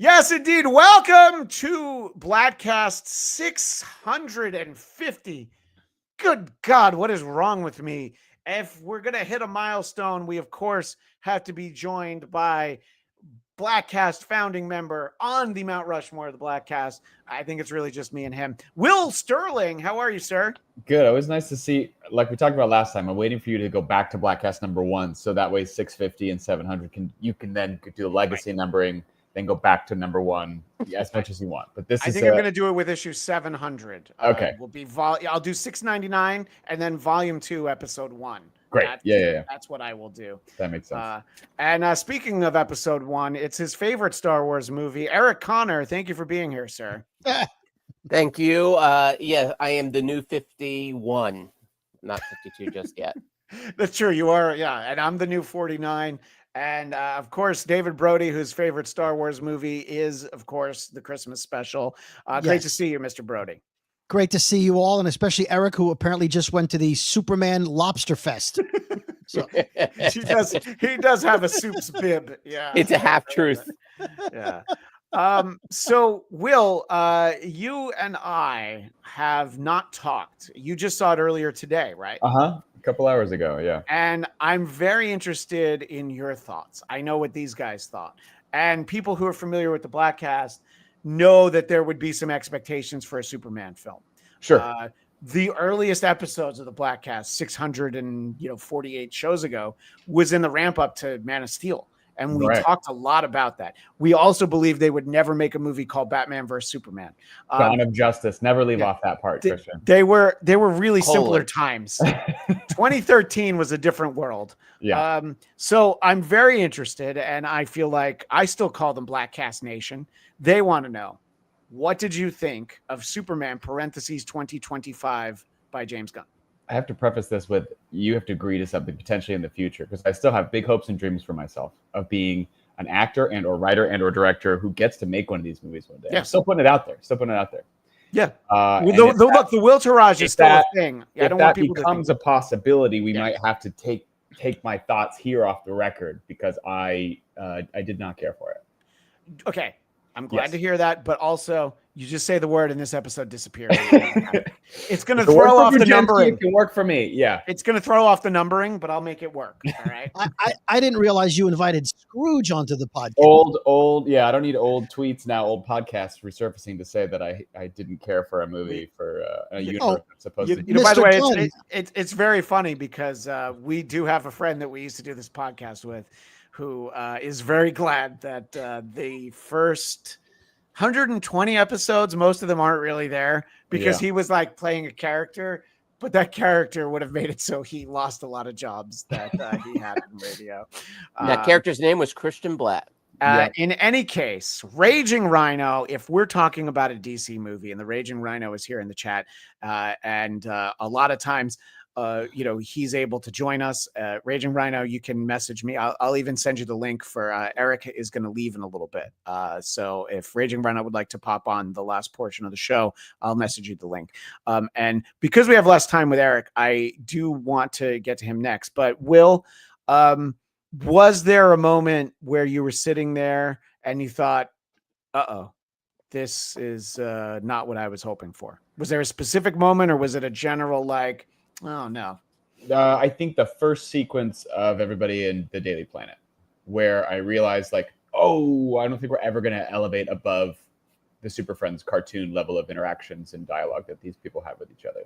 Yes, indeed. Welcome to Bladtcast 650. Good God, what is wrong with me? If we're going to hit a milestone, we, of course, have to be joined by Bladtcast founding member on the Mount Rushmore of the Bladtcast. I think it's really just me and him. Will Sterling, how are you, sir? Good. Always nice to see, like we talked about last time, I'm waiting for you to go back to Bladtcast number 1, so that way 650 and 700 you can then do the legacy numbering, then go back to number 1 as much as you want. But I think I'm going to do it with issue 700. Okay. Will be I'll do 699 and then volume 2, episode 1. Great. Yeah. That's what I will do. That makes sense. And speaking of episode 1, it's his favorite Star Wars movie. Eric Connor, thank you for being here, sir. Thank you. Yeah, I am the new 51, not 52 just yet. That's true. You are. Yeah. And I'm the new 49. And of course, David Brody, whose favorite Star Wars movie is, of course, the Christmas special. Great to see you, Mr. Brody. Great to see you all, and especially Eric, who apparently just went to the Superman Lobster Fest. So he does have a soup's bib. Yeah. It's a half truth. Yeah. So Will, you and I have not talked. You just saw it earlier today, right? A couple hours ago, yeah. And I'm very interested in your thoughts. I know what these guys thought. And people who are familiar with the Bladtcast know that there would be some expectations for a Superman film. Sure. The earliest episodes of the Bladtcast, 648 shows ago, was in the ramp up to Man of Steel. And we talked a lot about that. We also believe they would never make a movie called Batman vs. Superman. Dawn of Justice. Never leave off that part, Christian. They were really simpler times. 2013 was a different world. Yeah. So I'm very interested, and I feel like I still call them Bladtcast Nation. They want to know, what did you think of Superman (2025) by James Gunn? I have to preface this with, you have to agree to something potentially in the future, because I still have big hopes and dreams for myself of being an actor and or writer and or director who gets to make one of these movies one day. Yeah. I'm still putting it out there. Yeah. Look, the Will Taraj is still a thing. Yeah, if that becomes a possibility, we might have to take my thoughts here off the record, because I did not care for it. Okay. I'm glad to hear that, but also you just say the word and this episode disappears. It's going to throw off the numbering. It can work for me. Yeah. It's going to throw off the numbering, but I'll make it work. All right. I didn't realize you invited Scrooge onto the podcast. Old. Yeah. I don't need old tweets now, old podcasts resurfacing to say that I didn't care for a movie for a universe that's supposed to be. By the way, it's very funny because we do have a friend that we used to do this podcast with, who is very glad that the first 120 episodes, most of them aren't really there, because he was like playing a character, but that character would have made it so he lost a lot of jobs that he had in radio. That character's name was Christian Blatt. In any case, Raging Rhino, if we're talking about a DC movie, and the Raging Rhino is here in the chat, and a lot of times, he's able to join us. Raging Rhino, you can message me. I'll even send you the link for Eric is going to leave in a little bit. So if Raging Rhino would like to pop on the last portion of the show, I'll message you the link. And because we have less time with Eric, I do want to get to him next. But Will, was there a moment where you were sitting there and you thought, this is not what I was hoping for? Was there a specific moment, or was it a general like, oh, no? I think the first sequence of everybody in the Daily Planet, where I realized, like, I don't think we're ever going to elevate above the Super Friends cartoon level of interactions and dialogue that these people have with each other.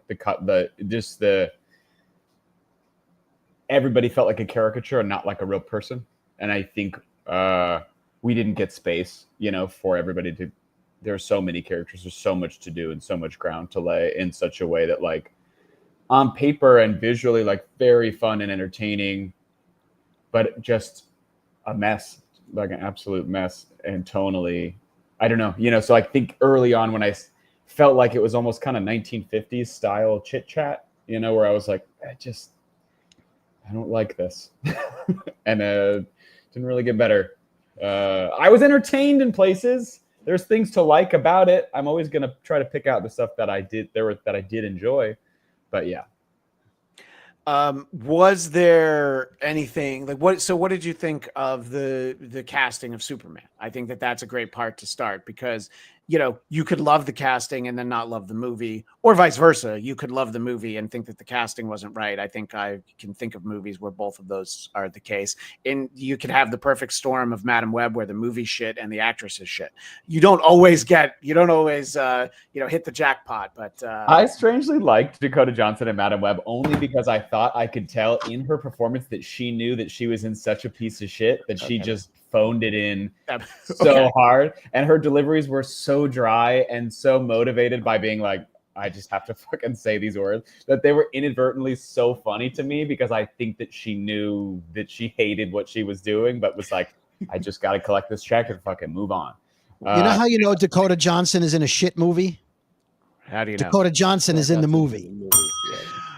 Everybody felt like a caricature and not like a real person. And I think we didn't get space, for everybody to. There's so many characters. There's so much to do and so much ground to lay in such a way that, like, on paper and visually, like, very fun and entertaining, but just a mess, like an absolute mess. And tonally, I don't know, so I think early on when I felt like it was almost kind of 1950s style chit chat, where I was like, I don't like this. And didn't really get better. I was entertained in places. There's things to like about it. I'm always going to try to pick out the stuff that I did enjoy. But yeah. Was there anything like what? So, what did you think of the casting of Superman? I think that's a great part to start because you could love the casting and then not love the movie, or vice versa. You could love the movie and think that the casting wasn't right. I think I can think of movies where both of those are the case. And you could have the perfect storm of Madam Web where the movie shit and the actress is shit. You don't always hit the jackpot. But I strangely liked Dakota Johnson and Madam Web only because I thought I could tell in her performance that she knew that she was in such a piece of shit that she just phoned it in so hard. And her deliveries were so dry and so motivated by being like, I just have to fucking say these words, that they were inadvertently so funny to me because I think that she knew that she hated what she was doing, but was like, I just got to collect this check and fucking move on. You know how you know Dakota Johnson is in a shit movie? How do you know? Dakota Johnson is in the movie.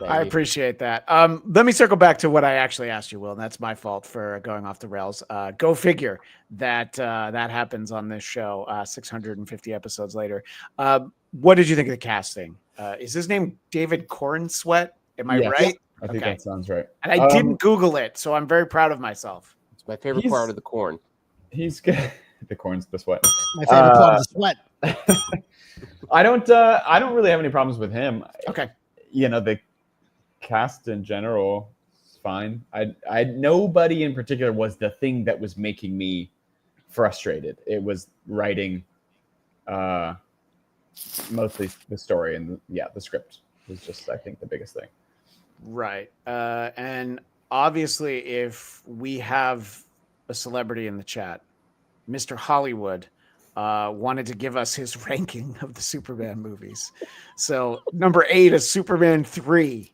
I appreciate that. Let me circle back to what I actually asked you, Will, and that's my fault for going off the rails. Go figure that that happens on this show 650 episodes later. What did you think of the casting? Is his name David Cornsweet? Am I right? I think that sounds right. And I didn't Google it, so I'm very proud of myself. It's my favorite part of the corn. He's good. The corn's the sweat. My favorite part of the sweat. I don't really have any problems with him. Okay. The cast in general is fine. I nobody in particular was the thing that was making me frustrated. It was writing mostly the story and the script was just, I think, the biggest thing. Right. And obviously if we have a celebrity in the chat, Mr. Hollywood wanted to give us his ranking of the Superman movies. So number 8 is Superman 3.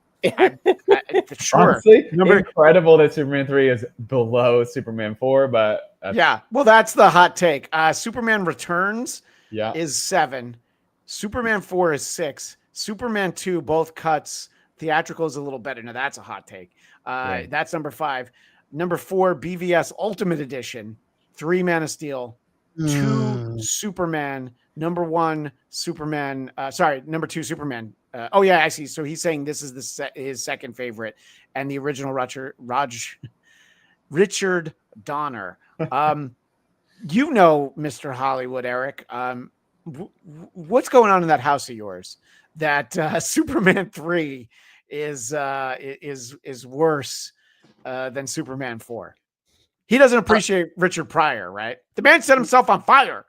Sure. Honestly, incredible that Superman 3 is below Superman 4, but well, that's the hot take. Superman Returns is 7. Superman 4 is 6. Superman 2, both cuts. Theatrical is a little better. Now that's a hot take. That's number 5. Number 4, BVS Ultimate Edition. 3 Man of Steel, 2 Superman, number 1 Superman. Number 2 Superman. I see. So he's saying this is his second favorite, and the original Richard Donner. Mr. Hollywood, Eric. What's going on in that house of yours? That Superman 3 is worse than Superman 4. He doesn't appreciate Richard Pryor, right? The man set himself on fire.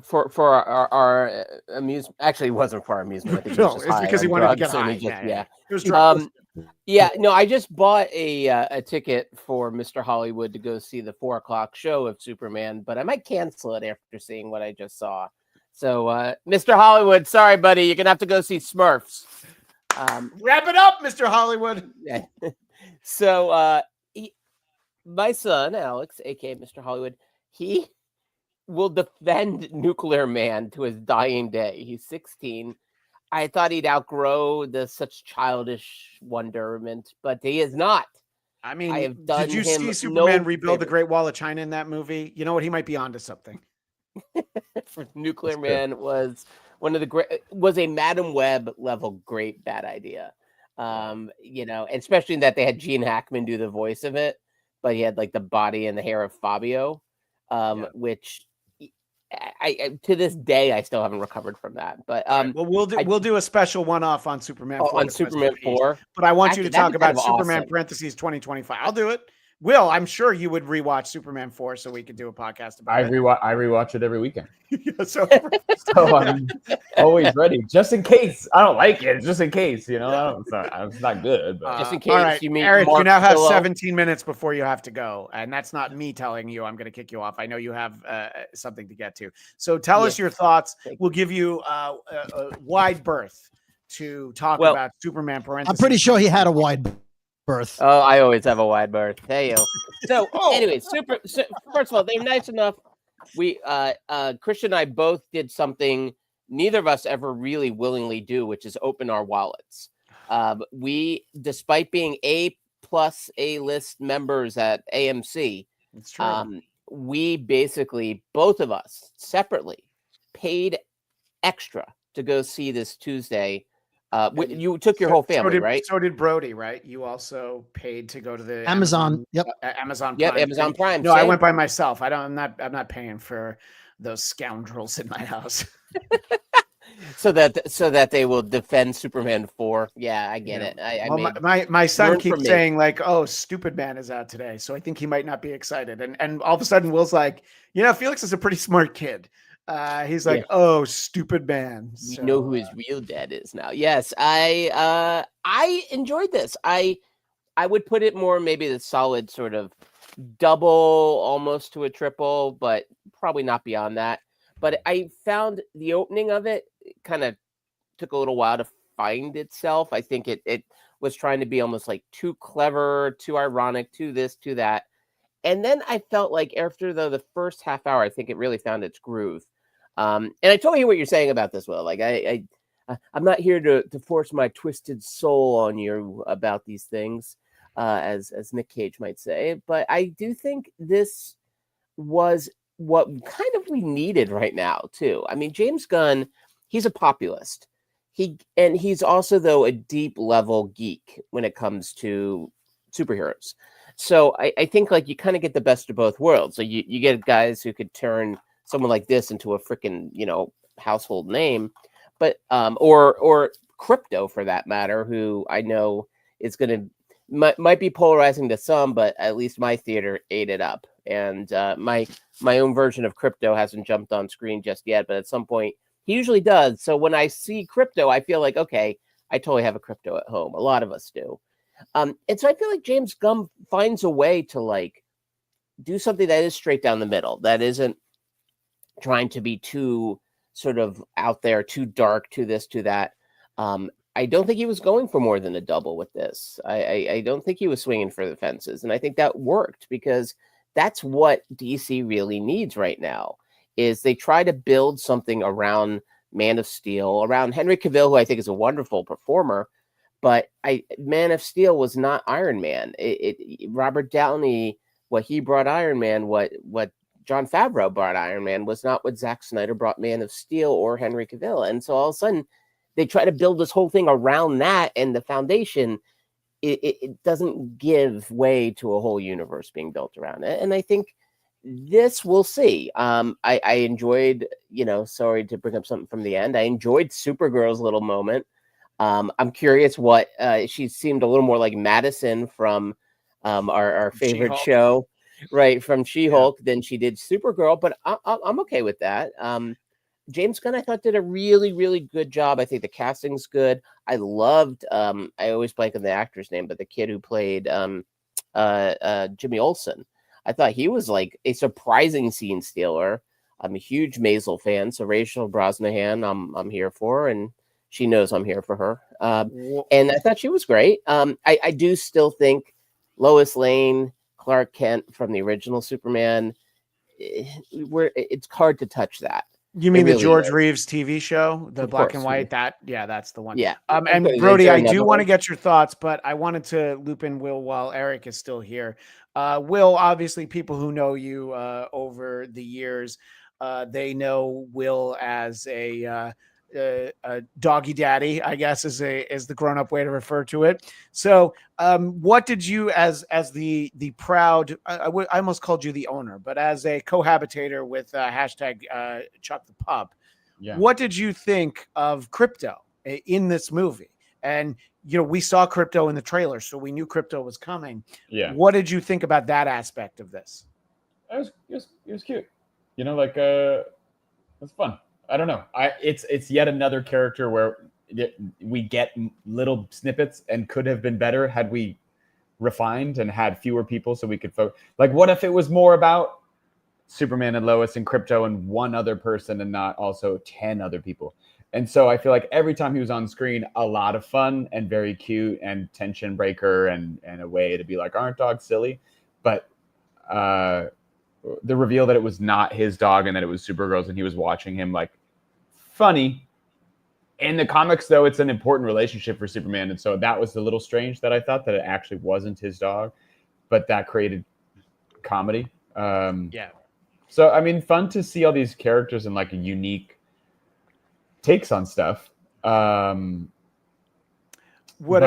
For our amusement. Actually, it wasn't for our amusement. I think it's because he wanted to get high. It was drugs. I just bought a ticket for Mr. Hollywood to go see the 4:00 show of Superman, but I might cancel it after seeing what I just saw. So, Mr. Hollywood, sorry, buddy, you're gonna have to go see Smurfs. Wrap it up, Mr. Hollywood. Yeah. So, my son, Alex, aka Mr. Hollywood, he will defend Nuclear Man to his dying day. He's 16. I thought he'd outgrow such childish wonderment, but he is not. I mean, did you see Superman rebuild the Great Wall of China in that movie? You know what? He might be onto something. Nuclear Man was one of the was a Madam Web level great bad idea. Especially that they had Gene Hackman do the voice of it, but he had like the body and the hair of Fabio, which I to this day I still haven't recovered from that. But we'll do a special one-off on Superman 4. On Superman 4. But I want you to talk about Superman parentheses 2025. I'll do it. Will, I'm sure you would rewatch Superman 4 so we could do a podcast about it. I rewatch it every weekend. So I'm always ready, just in case I don't like it. Just in case, it's not good. But. Just in case. All right, you mean Eric, Mark you now have Pillow? 17 minutes before you have to go, and that's not me telling you I'm going to kick you off. I know you have something to get to. So tell us your thoughts. We'll give you a wide berth to talk about Superman parentheses. I'm pretty sure he had a wide berth. Oh, I always have a wide berth. Hey, yo. So, anyway, first of all, they're nice enough. We, Christian and I both did something neither of us ever really willingly do, which is open our wallets. We, despite being A+ A-list members at AMC, it's true. We basically, both of us separately, paid extra to go see this Tuesday You took your whole family, right? So did Brody, right? You also paid to go to the Amazon. Yep. Amazon Yep, Prime. Amazon Prime. No, I same. went by myself. I'm not paying for those scoundrels in my house. So that they will defend Superman 4. Yeah, I get it. My son learn keeps from me. saying like, "Oh, Stupid Man is out today," so I think he might not be excited. And all of a sudden, Will's like, Felix is a pretty smart kid. He's like, "Oh, Stupid Man." We know who his real dad is now. Yes, I enjoyed this. I would put it more maybe the solid sort of double, almost to a triple, but probably not beyond that. But I found the opening of it kind of took a little while to find itself. I think it was trying to be almost like too clever, too ironic, too this, too that. And then I felt like after the first half hour, I think it really found its groove. And I totally hear what you're saying about this, Will. Like I'm not here to force my twisted soul on you about these things, as Nick Cage might say. But I do think this was what kind of we needed right now too. I mean, James Gunn, he's a populist. He's also though a deep level geek when it comes to superheroes. So I think like you kind of get the best of both worlds. So you get guys who could turn someone like this into a freaking household name, but or Crypto for that matter, who I know is going to might be polarizing to some, but at least my theater ate it up. And my own version of Crypto hasn't jumped on screen just yet, but at some point he usually does. So when I see Crypto, I feel like, okay, I totally have a Crypto at home. A lot of us do. And so I feel like James Gunn finds a way to like do something that is straight down the middle, that isn't trying to be too sort of out there, too dark, too this, too that. I don't think he was going for more than a double with this. I don't think he was swinging for the fences. And I think that worked because that's what DC really needs right now is they try to build something around Man of Steel, around Henry Cavill, who I think is a wonderful performer. But Man of Steel was not Iron Man. Robert Downey, what he brought Iron Man, what Jon Favreau brought Iron Man was not what Zack Snyder brought Man of Steel or Henry Cavill. And so all of a sudden, they try to build this whole thing around that, and the foundation, it doesn't give way to a whole universe being built around it. And I think this we'll see. I enjoyed, sorry to bring up something from the end. I enjoyed Supergirl's little moment. I'm curious what she seemed a little more like Madison from our favorite She-Hulk. show, right? From She-Hulk than she did Supergirl, but I'm okay with that. James Gunn, I thought, did a really, really good job. I think the casting's good. I loved, I always blank on the actor's name, but the kid who played Jimmy Olsen. I thought he was like a surprising scene stealer. I'm a huge Maisel fan, so Rachel Brosnahan, I'm here for, and she knows I'm here for her. And I thought she was great. I do still think Lois Lane, Clark Kent from the original Superman, it's hard to touch that. You mean the George Reeves TV show, the black and white? That's the one. Yeah. And Brody, I do want to get your thoughts, but I wanted to loop in Will while Eric is still here. Will, obviously, people who know you over the years, they know Will as a doggy daddy, I guess is the grown-up way to refer to it. So what did you, as the proud, I almost called you the owner, but as a cohabitator with hashtag Chuck the Pup, what did you think of Crypto in this movie? And we saw Crypto in the trailer, so we knew Crypto was coming. Yeah. What did you think about that aspect of this? It was cute. It's fun. I don't know. It's yet another character where we get little snippets and could have been better had we refined and had fewer people so we could focus. Like, what if it was more about Superman and Lois and Crypto and one other person and not also 10 other people? And so I feel like every time he was on screen, a lot of fun and very cute and tension breaker and a way to be like, aren't dogs silly? But the reveal that it was not his dog and that it was Supergirl's and he was watching him, like, funny. In the comics, though, it's an important relationship for Superman. And so that was a little strange that I thought that it actually wasn't his dog, but that created comedy. So, I mean, fun to see all these characters and like a unique takes on stuff. What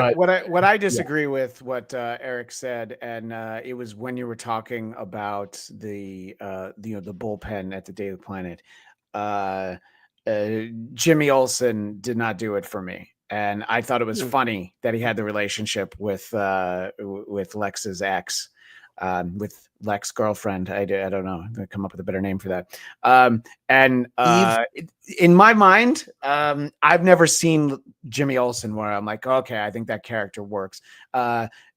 I disagree with what Eric said, and it was when you were talking about the bullpen at the Daily Planet. Uh, Jimmy Olsen did not do it for me, and I thought it was funny that he had the relationship with Lex's ex, with Lex girlfriend. I don't know. I'm gonna come up with a better name for that. In my mind, I've never seen Jimmy Olsen where I'm like, okay, I think that character works.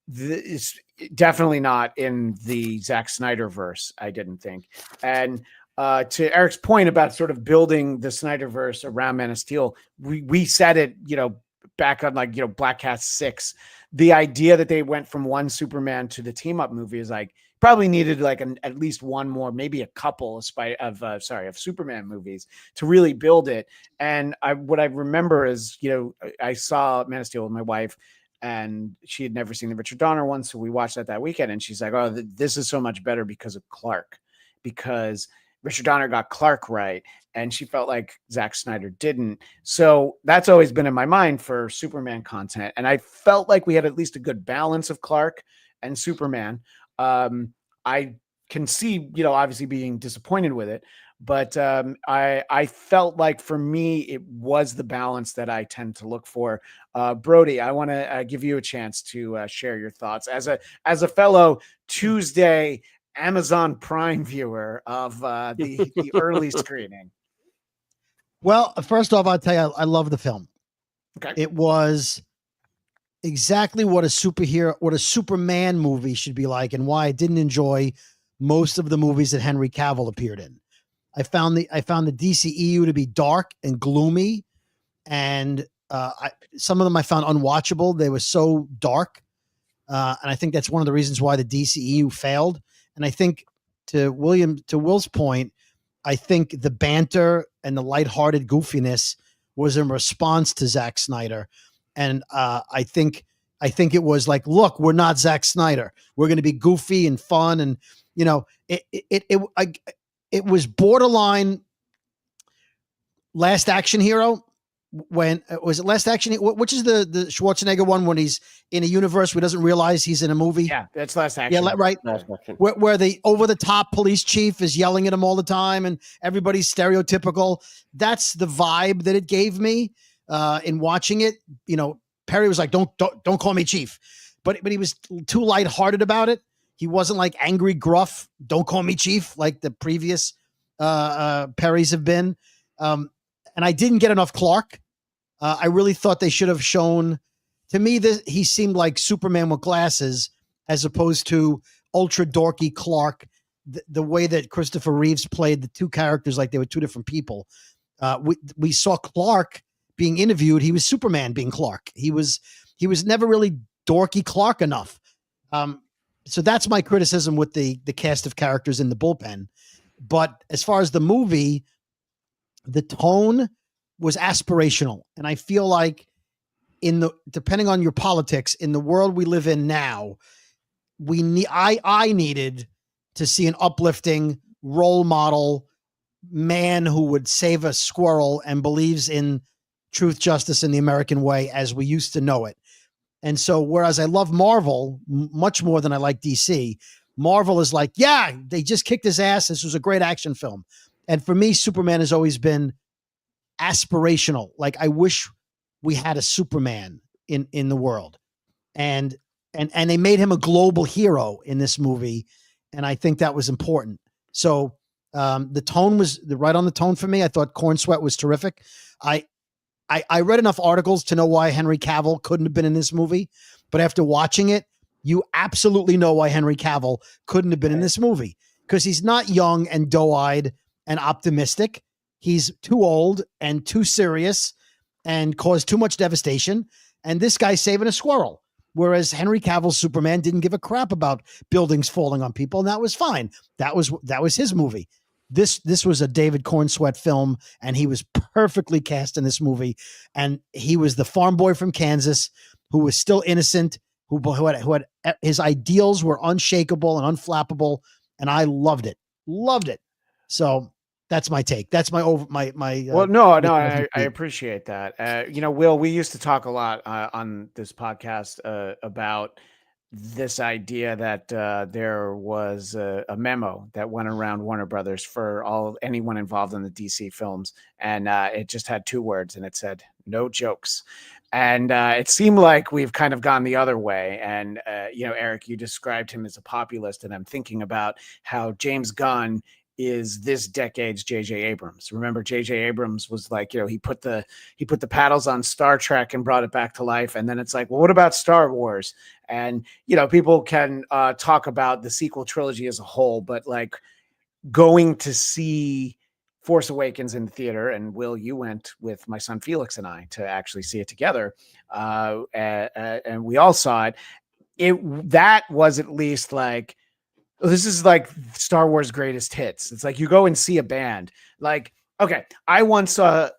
It's definitely not in the Zack Snyder verse. I didn't think. And to Eric's point about sort of building the Snyderverse around Man of Steel, we said it, back on Bladtcast 6. The idea that they went from one Superman to the team up movie is like probably needed like at least one more, maybe a couple of Superman movies to really build it. And what I remember is, I saw Man of Steel with my wife, and she had never seen the Richard Donner one, so we watched that weekend, and she's like, "Oh, this is so much better because of Clark, because Richard Donner got Clark right," and she felt like Zack Snyder didn't. So that's always been in my mind for Superman content, and I felt like we had at least a good balance of Clark and Superman. I can see, obviously being disappointed with it, but I felt like for me it was the balance that I tend to look for. Brody, I want to give you a chance to share your thoughts as a fellow Tuesday Amazon Prime viewer of the early screening. Well, first off, I'll tell you, I love the film. Okay. It was exactly what a Superman movie should be like, and why I didn't enjoy most of the movies that Henry Cavill appeared in. I found the DCEU to be dark and gloomy, and some of them I found unwatchable. They were so dark, and I think that's one of the reasons why the DCEU failed. And I think to Will's point, I think the banter and the lighthearted goofiness was in response to Zack Snyder. And I think it was like, look, we're not Zack Snyder. We're going to be goofy and fun. And, it was borderline Last Action Hero. When was it Last Action? Which is the Schwarzenegger one when he's in a universe where he doesn't realize he's in a movie? Yeah, that's Last Action. Yeah, right. Where the over-the-top police chief is yelling at him all the time and everybody's stereotypical. That's the vibe that it gave me in watching it. Perry was like, "Don't call me chief," but he was too lighthearted about it. He wasn't like angry, gruff. "Don't call me chief," like the previous Perrys have been. And I didn't get enough Clark. I really thought they should have shown, to me, he seemed like Superman with glasses as opposed to ultra dorky Clark, the way that Christopher Reeves played the two characters like they were two different people. We saw Clark being interviewed. He was Superman being Clark. He was never really dorky Clark enough. So that's my criticism with the cast of characters in the bullpen. But as far as the movie, the tone was aspirational. And I feel like depending on your politics in the world we live in now, I needed to see an uplifting role model man who would save a squirrel and believes in truth, justice, and the American way as we used to know it. And so, whereas I love Marvel much more than I like DC, Marvel is like, yeah, they just kicked his ass. This was a great action film. And for me, Superman has always been aspirational. Like, I wish we had a Superman in the world. And they made him a global hero in this movie. And I think that was important. So the tone was right on the tone for me. I thought Corn Sweat was terrific. I read enough articles to know why Henry Cavill couldn't have been in this movie. But after watching it, you absolutely know why Henry Cavill couldn't have been in this movie. Because he's not young and doe-eyed and optimistic. He's too old and too serious and caused too much devastation. And this guy's saving a squirrel. Whereas Henry Cavill's Superman didn't give a crap about buildings falling on people, and that was fine. That was his movie. This was a David Cornsweet film, and he was perfectly cast in this movie. And he was the farm boy from Kansas who was still innocent, who had his ideals were unshakable and unflappable, and I loved it. So That's my take. That's my Well, no, Nick I appreciate that. Will, we used to talk a lot on this podcast about this idea that there was a memo that went around Warner Brothers for anyone involved in the DC films, and it just had 2 words, and it said "no jokes." And it seemed like we've kind of gone the other way. And Eric, you described him as a populist, and I'm thinking about how James Gunn is this decade's J.J. Abrams. Remember, J.J. Abrams was like, he put the paddles on Star Trek and brought it back to life. And then it's like, well, what about Star Wars? And, people can talk about the sequel trilogy as a whole, but like going to see Force Awakens in the theater, and Will, you went with my son Felix and I to actually see it together. And we all saw it. That was at least like, this is like Star Wars greatest hits. It's like you go and see a band. Like, okay, I once saw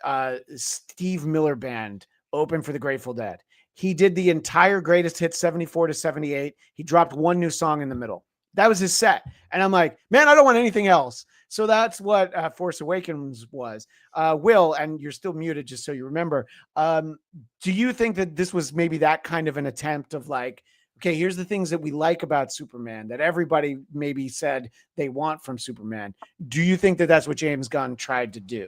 Steve Miller Band open for the Grateful Dead. He did the entire greatest hits 74 to 78. He dropped 1 new song in the middle. That was his set. And I'm like, man, I don't want anything else. So that's what Force Awakens was. Will, and you're still muted, just so you remember. Do you think that this was maybe that kind of an attempt of like, okay, here's the things that we like about Superman that everybody maybe said they want from Superman. Do you think that that's what James Gunn tried to do?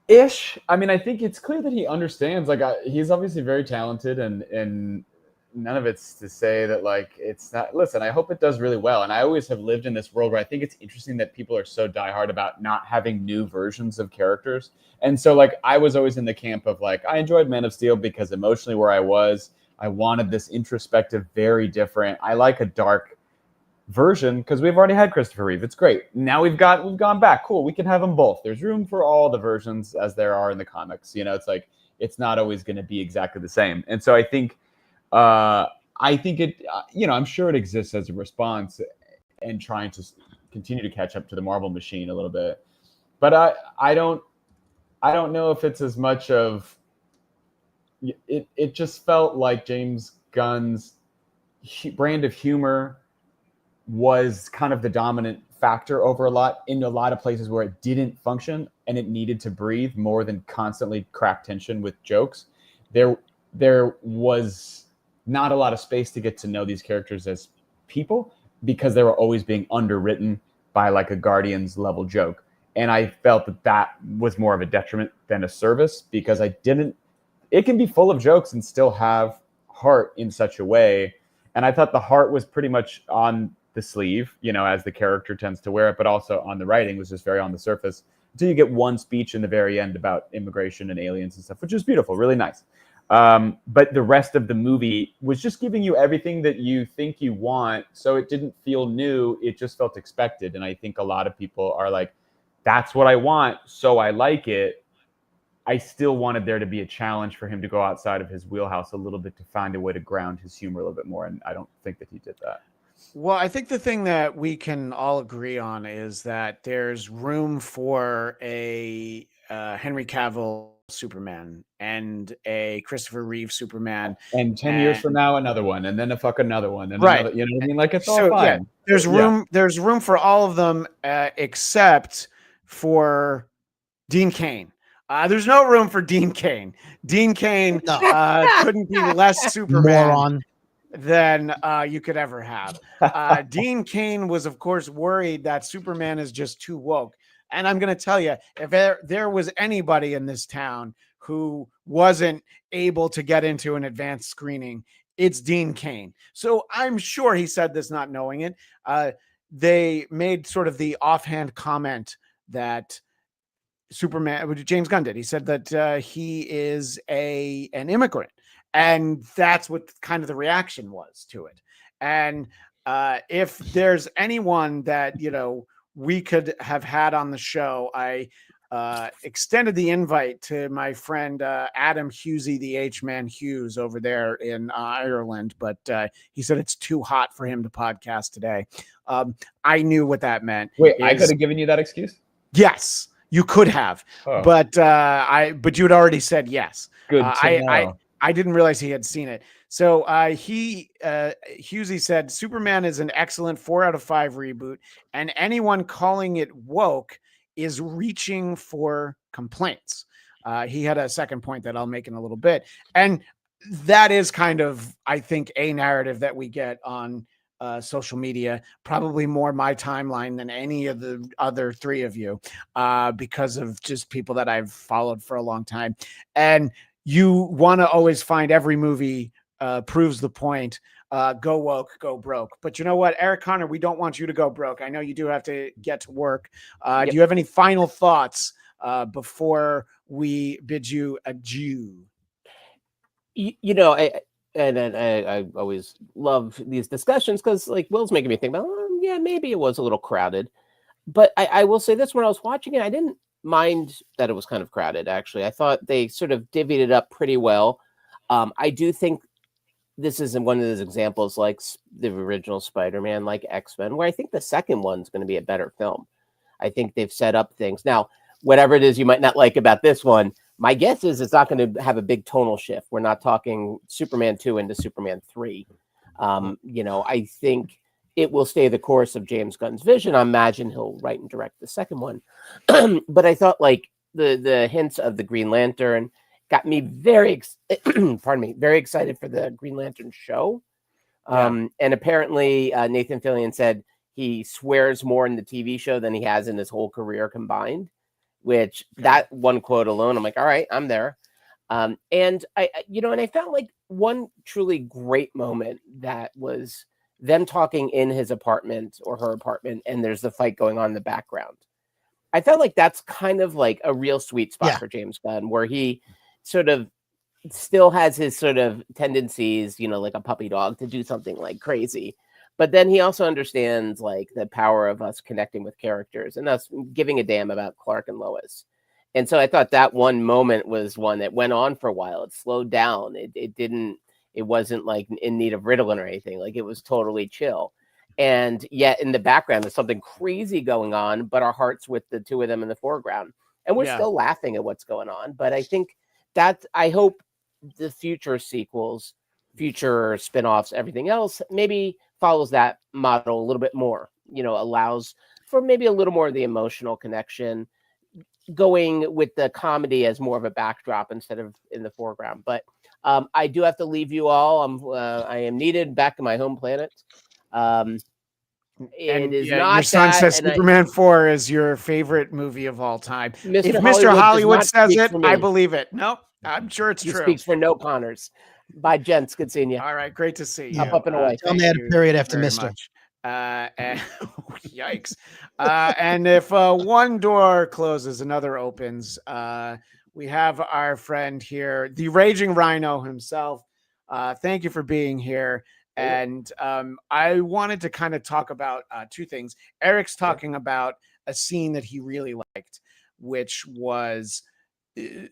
Ish. I mean, I think it's clear that he understands. Like, he's obviously very talented, and none of it's to say that like it's not. Listen, I hope it does really well. And I always have lived in this world where I think it's interesting that people are so diehard about not having new versions of characters. And so, like, I was always in the camp of like, I enjoyed Man of Steel because emotionally where I wanted this introspective, very different. I like a dark version because we've already had Christopher Reeve. It's great. Now we've gone back. Cool. We can have them both. There's room for all the versions as there are in the comics. It's like, it's not always going to be exactly the same. And so I think it, I'm sure it exists as a response and trying to continue to catch up to the Marvel machine a little bit. But I don't know if it's as much of, it just felt like James Gunn's brand of humor was kind of the dominant factor over in a lot of places where it didn't function and it needed to breathe more than constantly crack tension with jokes. There was not a lot of space to get to know these characters as people because they were always being underwritten by like a Guardians level joke. And I felt that was more of a detriment than a service because it can be full of jokes and still have heart in such a way. And I thought the heart was pretty much on the sleeve, as the character tends to wear it, but also on the writing was just very on the surface until you get one speech in the very end about immigration and aliens and stuff, which is beautiful, really nice. But the rest of the movie was just giving you everything that you think you want. So it didn't feel new. It just felt expected. And I think a lot of people are like, that's what I want. So I like it. I still wanted there to be a challenge for him to go outside of his wheelhouse a little bit to find a way to ground his humor a little bit more. And I don't think that he did that. Well, I think the thing that we can all agree on is that there's room for a Henry Cavill Superman and a Christopher Reeve Superman. And 10 years from now, another one, and then another one. And right. Another, you know what I mean? Like, it's all fine. Yeah, there's room for all of them except for Dean Cain. There's no room for Dean Cain. Dean Cain couldn't be less Superman than you could ever have. Dean Cain was, of course, worried that Superman is just too woke. And I'm going to tell you, if there was anybody in this town who wasn't able to get into an advanced screening, it's Dean Cain. So I'm sure he said this not knowing it. They made sort of the offhand comment that Superman, James Gunn did. He said that he is an immigrant. And that's what kind of the reaction was to it. And if there's anyone that, we could have had on the show, I extended the invite to my friend Adam Hughesy, the H-Man Hughes over there in Ireland, but he said it's too hot for him to podcast today. I knew what that meant. Wait, I could have given you that excuse? Yes, you could have, but you had already said yes. Good to know. I didn't realize he had seen it. So Husey said Superman is an excellent 4 out of 5 reboot, and anyone calling it woke is reaching for complaints. He had a second point that I'll make in a little bit. And that is kind of, I think, a narrative that we get on social media, probably more my timeline than any of the other three of you, because of just people that I've followed for a long time. And you want to always find every movie proves the point. Go woke, go broke. But you know what, Eric Connor, we don't want you to go broke. I know you do have to get to work. Yep. Do you have any final thoughts before we bid you adieu? You know, I always love these discussions because, like, Will's making me think about, yeah, maybe it was a little crowded. But I will say this, when I was watching it, I didn't mind that it was kind of crowded, actually. I thought they sort of divvied it up pretty well. I do think this is one of those examples like the original Spider-Man, like X-Men, where I think the second one's going to be a better film. I think they've set up things. Now, whatever it is you might not like about this one, my guess is it's not going to have a big tonal shift. We're not talking Superman 2 into Superman 3. You know, I think it will stay the course of James Gunn's vision. I imagine he'll write and direct the second one. But I thought, like, the hints of the Green Lantern got me very excited for the Green Lantern show. And apparently Nathan Fillion said he swears more in the TV show than he has in his whole career combined, which that one quote alone, I'm like, all right, I'm there. And I felt like one truly great moment that was them talking in his apartment or her apartment, and there's the fight going on in the background. I felt like that's kind of like a real sweet spot for James Gunn, where he sort of still has his sort of tendencies, you know, like a puppy dog, to do something like crazy. But then he also understands, like, the power of us connecting with characters and us giving a damn about Clark and Lois. And so I thought that one moment was one that went on for a while. It slowed down. It wasn't like in need of Ritalin or anything. Like, it was totally chill. And yet in the background, there's something crazy going on, but our hearts with the two of them in the foreground. And we're still laughing at what's going on. But I think I hope the future sequels, future spinoffs, everything else, maybe follows that model a little bit more, you know, allows for maybe a little more of the emotional connection, going with the comedy as more of a backdrop instead of in the foreground. But I do have to leave you all. I am needed back to my home planet. It is not your son that, says Superman 4 is your favorite movie of all time. Mr. If Mr. Hollywood says it, for me. I believe it. No, I'm sure it's He true. speaks for no Connors. Bye, gents. Good seeing you. All right, great to see you. Up and away. Tell me add a period after very Mr. much. And yikes. And if one door closes, another opens. We have our friend here, the Raging Rhino himself. Thank you for being here. And I wanted to kind of talk about two things. Eric's talking about a scene that he really liked, which was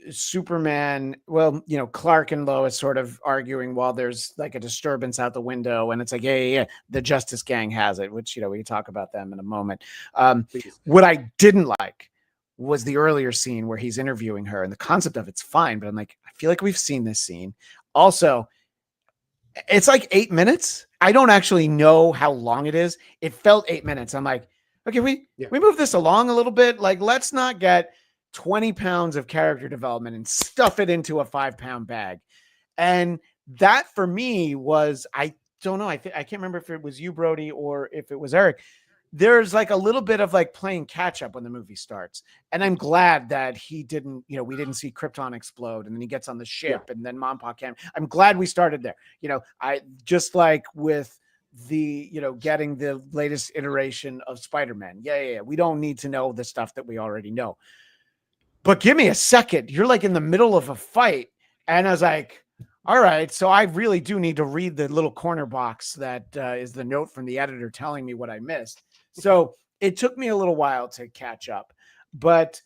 Superman. Well, you know, Clark and Lois sort of arguing while there's like a disturbance out the window. And it's like, yeah, the Justice Gang has it, which, you know, we can talk about them in a moment. What I didn't like was the earlier scene where he's interviewing her, and the concept of it's fine, but I'm like, I feel like we've seen this scene. Also, it's like 8 minutes. I don't actually know how long it is. It felt 8 minutes. I'm like, okay, we move this along a little bit. Like, let's not get 20 pounds of character development and stuff it into a 5-pound bag. And that for me was, I don't know. I can't remember if it was you, Brody, or if it was Eric. There's like a little bit of like playing catch up when the movie starts. And I'm glad that we didn't see Krypton explode and then he gets on the ship and then Mom Pa came. I'm glad we started there. You know, I just like with the, you know, getting the latest iteration of Spider-Man. Yeah. We don't need to know the stuff that we already know. But give me a second. You're like in the middle of a fight. And I was like, all right, so I really do need to read the little corner box that is the note from the editor telling me what I missed. So it took me a little while to catch up. But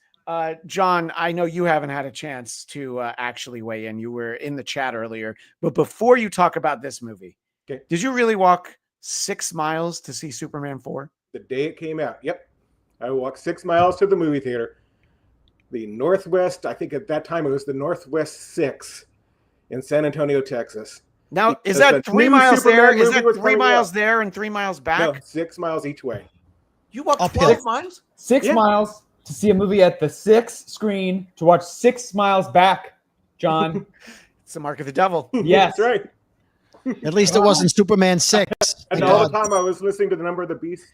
John, I know you haven't had a chance to actually weigh in. You were in the chat earlier. But before you talk about this movie, did you really walk 6 miles to see Superman 4? The day it came out. Yep. I walked 6 miles to the movie theater. The Northwest, I think at that time it was the Northwest 6 in San Antonio, Texas. Now, is that 3 miles there? Is that 3 miles there and 3 miles back? No, 6 miles each way. You walked Uphill. 12 miles? 6 miles to see a movie at the 6 screen to watch 6 miles back, John. It's the mark of the devil. Yes. That's right. At least it wasn't Superman 6. And Thank all the God. time I was listening to the Number of the Beast.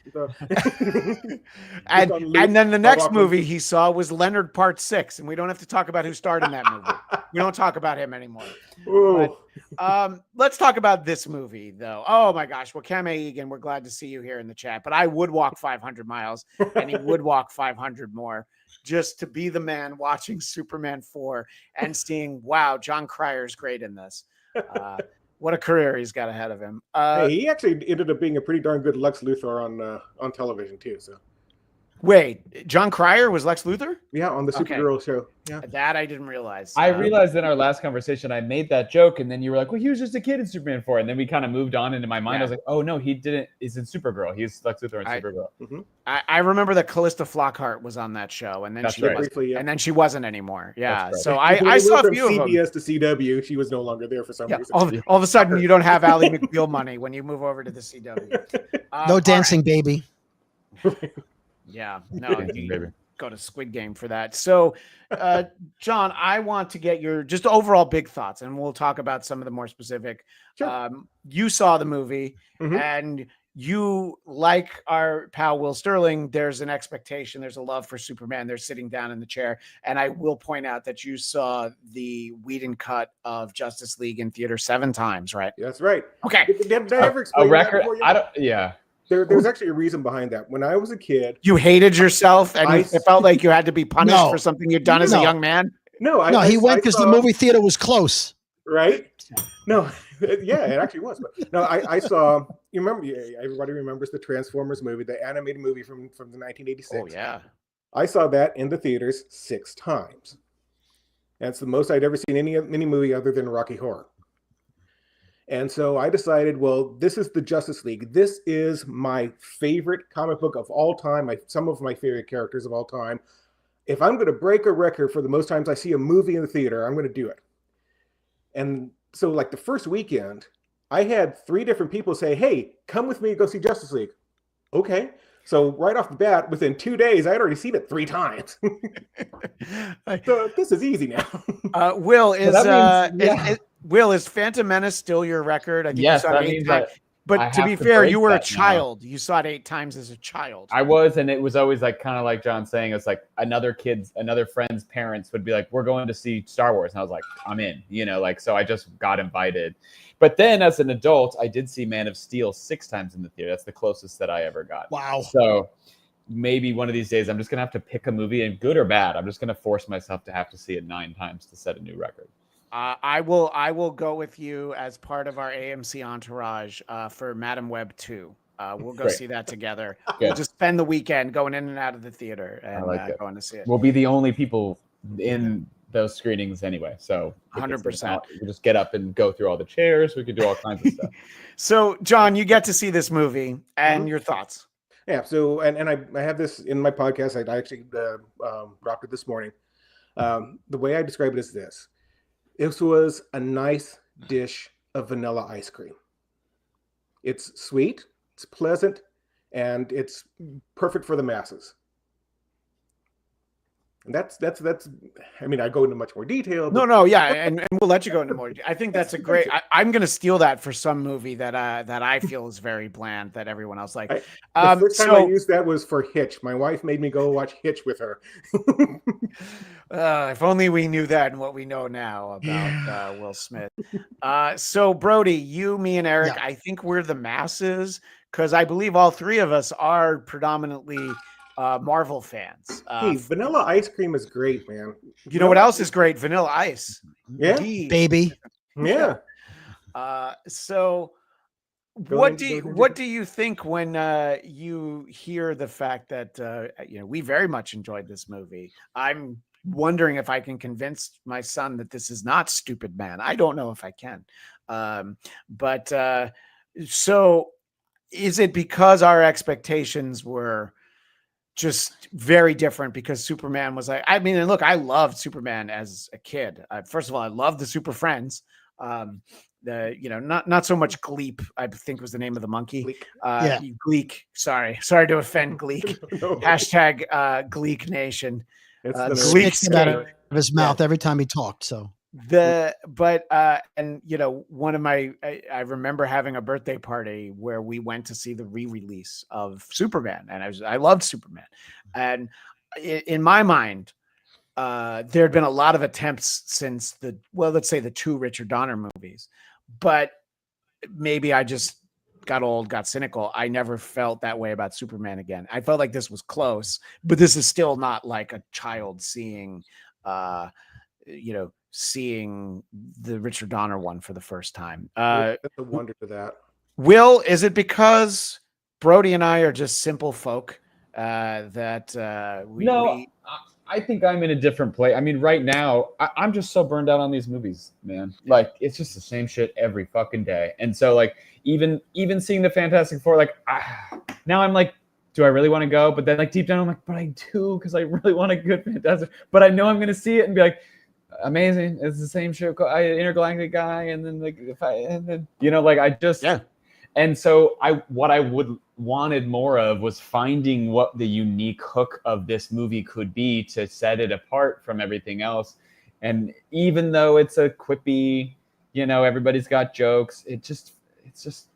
And then the next movie he saw was Leonard Part 6, and we don't have to talk about who starred in that movie. We don't talk about him anymore. Let's talk about this movie, though. Oh my gosh, Wakame Egan, we're glad to see you here in the chat. But I would walk 500 miles, and he would walk 500 more just to be the man watching Superman 4 and seeing, wow, John Cryer's great in this. What a career he's got ahead of him. Hey, he actually ended up being a pretty darn good Lex Luthor on television too. So wait, John Cryer was Lex Luthor? yeah, on the Supergirl show. Yeah, That I didn't realize. I realized in our last conversation I made that joke, and then you were like, "Well, he was just a kid in Superman 4," and then we kind of moved on into my mind. I was like, "Oh no, he didn't. He's in Supergirl. He's Lex Luthor in Supergirl." I remember that Callista Flockhart was on that show, and then and then she wasn't anymore. Yeah, right. so I saw a few of them. CBS to CW, she was no longer there for some reason. All of a sudden, you don't have Ally McBeal money when you move over to the CW. No dancing, baby. Yeah, no, you go to Squid Game for that. So, John, I want to get your just overall big thoughts, and we'll talk about some of the more specific. Sure. You saw the movie, and you, like our pal Will Sterling, there's an expectation, there's a love for Superman. They're sitting down in the chair, and I will point out that you saw the Whedon cut of Justice League in theater 7 times, right? That's right. Okay. Did I ever explain A record? that for you? I don't. Yeah. There's actually a reason behind that. When I was a kid, You hated yourself, and it felt like you had to be punished No. for something you'd done as a young man. He went because the movie theater was close. Right? No, yeah, it actually was. But no, I saw. You remember? Everybody remembers the Transformers movie, the animated movie from the 1986. Oh yeah. I saw that in the theaters 6 times. That's the most I'd ever seen any movie other than Rocky Horror. And so I decided, well, this is the Justice League. This is my favorite comic book of all time. Some of my favorite characters of all time. If I'm going to break a record for the most times I see a movie in the theater, I'm going to do it. And so like the first weekend, I had 3 different people say, hey, come with me to go see Justice League. Okay. So right off the bat, within 2 days, I'd already seen it 3 times. So this is easy now. Will, is Phantom Menace still your record? I think Yes, you saw that it 8 means times. But I to have be to fair, break you were a that now. child. You saw it 8 times as a child. I was, and it was always like kind of like John saying, it's like another friend's parents would be like, "We're going to see Star Wars," and I was like, "I'm in," so I just got invited. But then as an adult, I did see Man of Steel 6 times in the theater. That's the closest that I ever got. Wow. So maybe one of these days I'm just gonna have to pick a movie, and good or bad, I'm just gonna force myself to have to see it 9 times to set a new record. I will go with you as part of our AMC entourage for Madam Web 2. We'll go Great. see that together. Good. We'll just spend the weekend going in and out of the theater and going to see it. We'll be the only people in those screenings anyway. So 100%. We just get up and go through all the chairs. We could do all kinds of stuff. So, John, you get to see this movie and your thoughts. Yeah. So, and I have this in my podcast. I actually dropped it this morning. The way I describe it is this. This was a nice dish of vanilla ice cream. It's sweet, it's pleasant, and it's perfect for the masses. And that's. I mean, I go into much more detail. But... No, yeah, and we'll let you go into more. I think that's a great. I'm going to steal that for some movie that I feel is very bland that everyone else likes. The first time I used that was for Hitch. My wife made me go watch Hitch with her. If only we knew that and what we know now about Will Smith. So Brody, you, me, and Eric, I think we're the masses because I believe all 3 of us are predominantly Marvel fans. Hey, vanilla ice cream is great, man. You know what else is great? Vanilla ice. Yeah, baby. Yeah. So what do you think when you hear the fact that we very much enjoyed this movie? I'm wondering if I can convince my son that this is not Stupid Man. I don't know if I can. So is it because our expectations were just very different because Superman was like, I mean, and look, I loved Superman as a kid. First of all, I loved the Super Friends. not so much Gleep, I think was the name of the monkey. Gleek. Gleek. Sorry to offend Gleek. No. Hashtag Gleek Nation. It's the Gleek Spit out skate. of his mouth every time he talked. So one of I remember having a birthday party where we went to see the re-release of Superman, and I loved Superman, and in my mind, there had been a lot of attempts since let's say the 2 Richard Donner movies, but maybe I just got old, got cynical. I never felt that way about Superman again. I felt like this was close, but this is still not like a child seeing seeing the Richard Donner one for the first time. That's a wonder to that. Will, is it because Brody and I are just simple folk that I think I'm in a different place. I mean, right now, I'm just so burned out on these movies, man. Like, it's just the same shit every fucking day. And so, like, even seeing the Fantastic Four, like, now I'm like, do I really want to go? But then, like, deep down, I'm like, but I do, because I really want a good Fantastic. But I know I'm going to see it and be like, amazing. It's the same show, Intergalactic Guy, and then, like, I just... Yeah. And so what I wanted more of was finding what the unique hook of this movie could be to set it apart from everything else. And even though it's a quippy, everybody's got jokes, it's just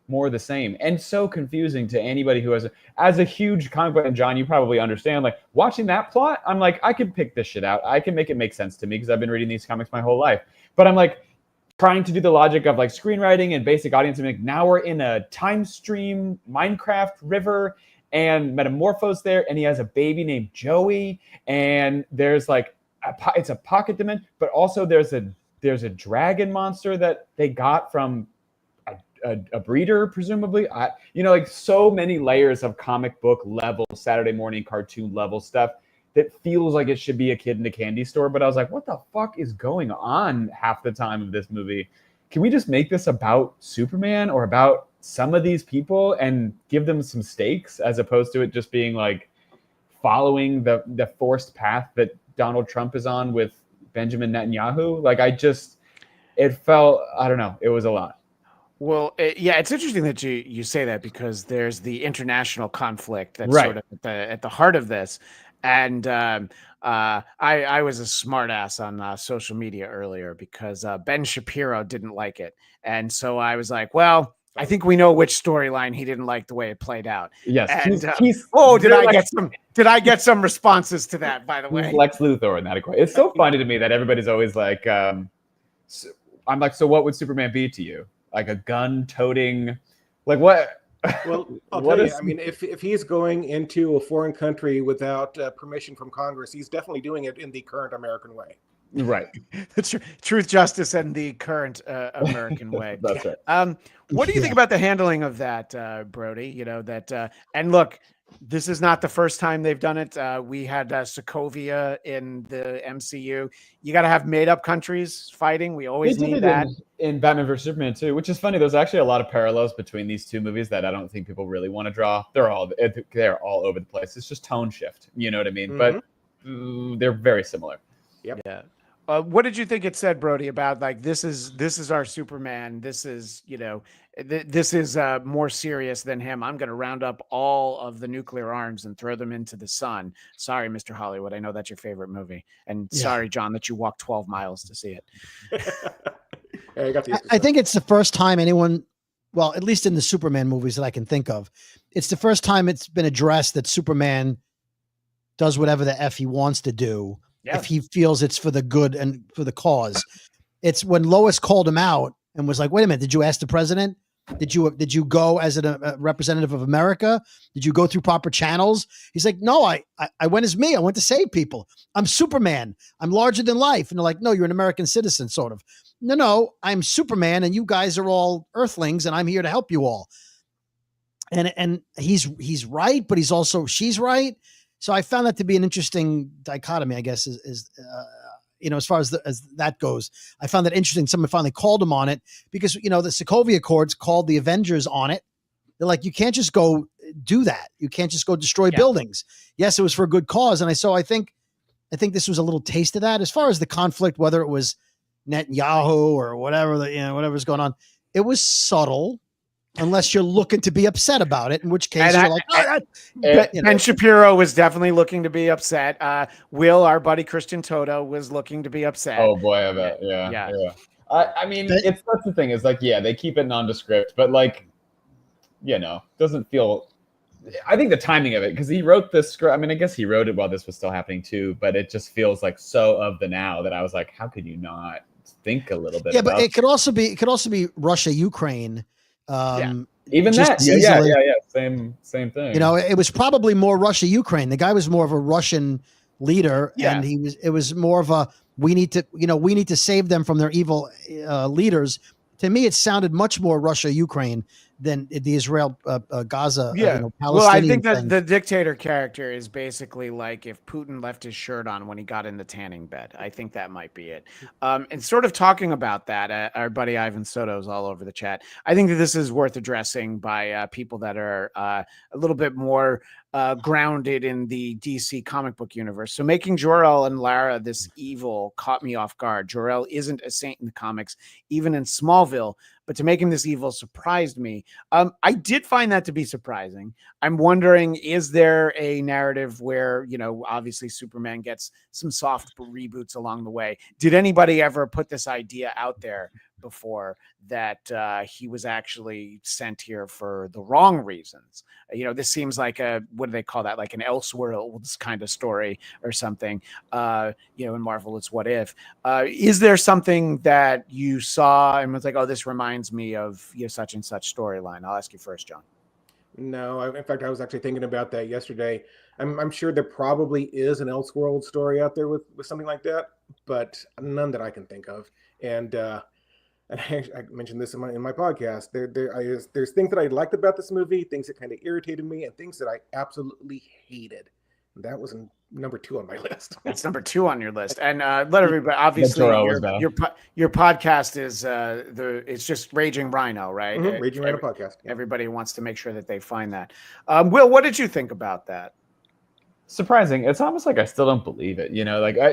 more of the same, and so confusing to anybody who as a huge comic book. And John, you probably understand, like, watching that plot, I'm like, I can pick this shit out. I can make it make sense to me because I've been reading these comics my whole life. But I'm like, trying to do the logic of like screenwriting and basic audience, and like, now we're in a time stream Minecraft river and Metamorphose there, and he has a baby named Joey, and there's like it's a pocket dimension, but also there's a dragon monster that they got from a breeder, presumably. Like, so many layers of comic book level, Saturday morning cartoon level stuff that feels like it should be a kid in a candy store. But I was like, what the fuck is going on half the time of this movie? Can we just make this about Superman or about some of these people and give them some stakes, as opposed to it just being like following the forced path that Donald Trump is on with Benjamin Netanyahu? Like, it felt, I don't know, it was a lot. Well, it's interesting that you say that, because there's the international conflict that's sort of at the heart of this. And I was a smartass on social media earlier because Ben Shapiro didn't like it. And so I was like, well, I think we know which storyline he didn't like the way it played out. Yes. And, did I get some responses to that, by the way? Lex Luthor in that equation. It's so funny to me that everybody's always like, I'm like, so what would Superman be to you? Like a gun-toting, like what? Well, I'll tell you, I mean, if he's going into a foreign country without permission from Congress, he's definitely doing it in the current American way. Right. Truth, justice, and the current American way. That's right. What do you think about the handling of that, Brody? And look, this is not the first time they've done it. We had Sokovia in the MCU. You got to have made-up countries fighting. We always need that. In Batman vs Superman too, which is funny. There's actually a lot of parallels between these two movies that I don't think people really want to draw. They're all over the place. It's just tone shift. You know what I mean? Mm-hmm. But they're very similar. Yep. Yeah. What did you think it said, Brody, about like this is our Superman? This is this is more serious than him. I'm going to round up all of the nuclear arms and throw them into the sun. Sorry, Mr. Hollywood. I know that's your favorite movie, and sorry, John, that you walked 12 miles to see it. I think it's the first time anyone, well, at least in the Superman movies that I can think of, it's the first time it's been addressed that Superman does whatever the F he wants to do. If he feels it's for the good and for the cause. It's when Lois called him out and was like, wait a minute, did you ask the president? Did you go as a representative of America? Did you go through proper channels? He's like, no, I went as me. I went to save people. I'm Superman. I'm larger than life. And they're like, no, you're an American citizen, sort of. No, I'm Superman and you guys are all earthlings and I'm here to help you all. And he's right, but he's also, she's right. So I found that to be an interesting dichotomy, I guess, is as far as that goes. I found that interesting. Someone finally called him on it because, the Sokovia Accords called the Avengers on it. They're like, you can't just go do that. You can't just go destroy buildings. Yes, it was for a good cause. And I think this was a little taste of that. As far as the conflict, whether it was Netanyahu or whatever whatever's going on. It was subtle, unless you're looking to be upset about it, in which case you're like, Ben Shapiro was definitely looking to be upset. Will, our buddy Christian Toto, was looking to be upset. Oh boy, I bet. Yeah. I mean, that's the thing is like, they keep it nondescript, but like, doesn't feel. I think the timing of it, because he wrote this script. I mean, I guess he wrote it while this was still happening too, but it just feels like so of the now that I was like, how could you not think a little bit? Yeah, but it could also be Russia, Ukraine. Even that, same thing. It was probably more Russia, Ukraine. The guy was more of a Russian leader, and it was more of a we need to save them from their evil leaders. To me, it sounded much more Russia, Ukraine than the Israel, Gaza. Well, I think that the dictator character is basically like if Putin left his shirt on when he got in the tanning bed. I think that might be it. And sort of talking about that, our buddy Ivan Soto's all over the chat. I think that this is worth addressing by people that are a little bit more grounded in the DC comic book universe. So making Jor-El and Lara this evil caught me off guard. Jor-El isn't a saint in the comics, even in Smallville, but to make him this evil surprised me. I did find that to be surprising. I'm wondering, is there a narrative where, obviously Superman gets some soft reboots along the way? Did anybody ever put this idea out there before that he was actually sent here for the wrong reasons? This seems like what do they call that? Like an Elseworlds kind of story or something. In Marvel, it's What If. Is there something that you saw and was like, oh, this reminds me of such and such storyline? I'll ask you first, John. No, in fact, I was actually thinking about that yesterday. I'm sure there probably is an Elseworld story out there with something like that, but none that I can think of. And I mentioned this in my podcast. There's things that I liked about this movie, things that kind of irritated me, and things that I absolutely hated. And that was number 2 on my list. That's number 2 on your list. And let everybody, obviously, your podcast is it's just Raging Rhino, right? Mm-hmm. Raging Rhino podcast. Yeah. Everybody wants to make sure that they find that. Will, what did you think about that? Surprising. It's almost like I still don't believe it,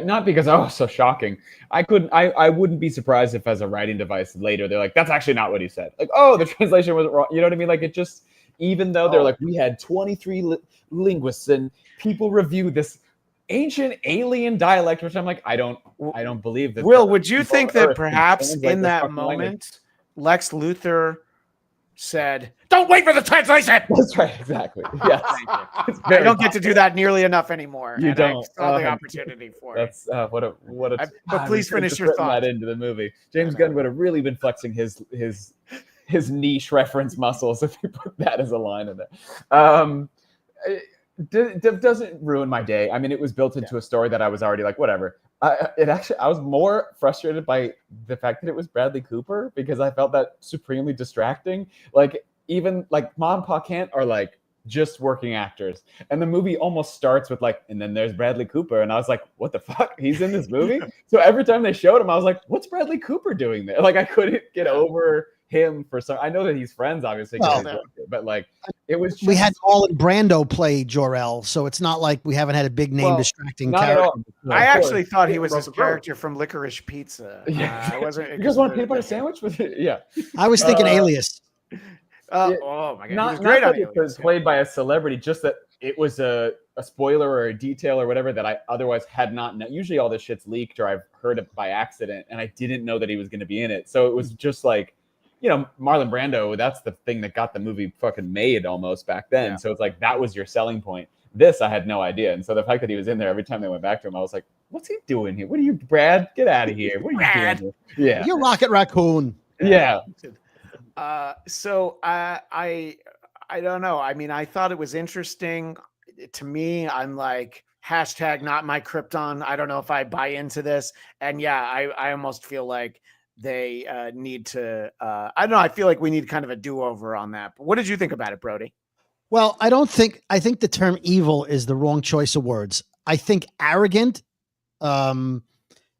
not because so shocking. I wouldn't be surprised if as a writing device later they're like, that's actually not what he said. Like, oh, the translation wasn't wrong. You know what I mean? Like, it just, even though they're like, we had 23 linguists and people review this ancient alien dialect, which I'm like, I don't believe that. Will, would you think that perhaps in that moment, Lex Luthor said, don't wait for the translation? That's right, exactly. Yes. I don't get to do that nearly enough anymore. You don't. I saw the opportunity for it. That's what a. But please finish your thought. That into the movie. James Gunn would have really been flexing his niche reference muscles if he put that as a line in there. It doesn't ruin my day. I mean, it was built into a story that I was already like, whatever. I was more frustrated by the fact that it was Bradley Cooper because I felt that supremely distracting. Like, even like Mom and Pa Kent are like just working actors, and the movie almost starts with like, and then there's Bradley Cooper, and I was like, what the fuck? He's in this movie? So every time they showed him, I was like, what's Bradley Cooper doing there? Like, I couldn't get over him for some. I know that he's friends, obviously, but like, it was. We had Marlon Brando play Jor-El, so it's not like we haven't had a big name distracting character. I actually thought he was his character from Licorice Pizza. I wasn't. You guys want a peanut butter sandwich with it? Yeah. I was thinking Alias. Oh my god! Not that it was played by a celebrity, just that it was a spoiler or a detail or whatever that I otherwise had not known. Usually, all this shit's leaked or I've heard it by accident, and I didn't know that he was going to be in it. So it was just like, Marlon Brando. That's the thing that got the movie fucking made almost back then. Yeah. So it's like that was your selling point. This I had no idea, and so the fact that he was in there every time they went back to him, I was like, "What's he doing here? What are you, Brad? Get out of here! What are you doing here? Yeah, you're Rocket Raccoon." Yeah. So I don't know. I mean, I thought it was interesting. To me, I'm like, hashtag not my Krypton. I don't know if I buy into this. And yeah, I almost feel like they need to, I don't know. I feel like we need kind of a do-over on that. But what did you think about it, Brody? Well, I think the term evil is the wrong choice of words. I think arrogant, and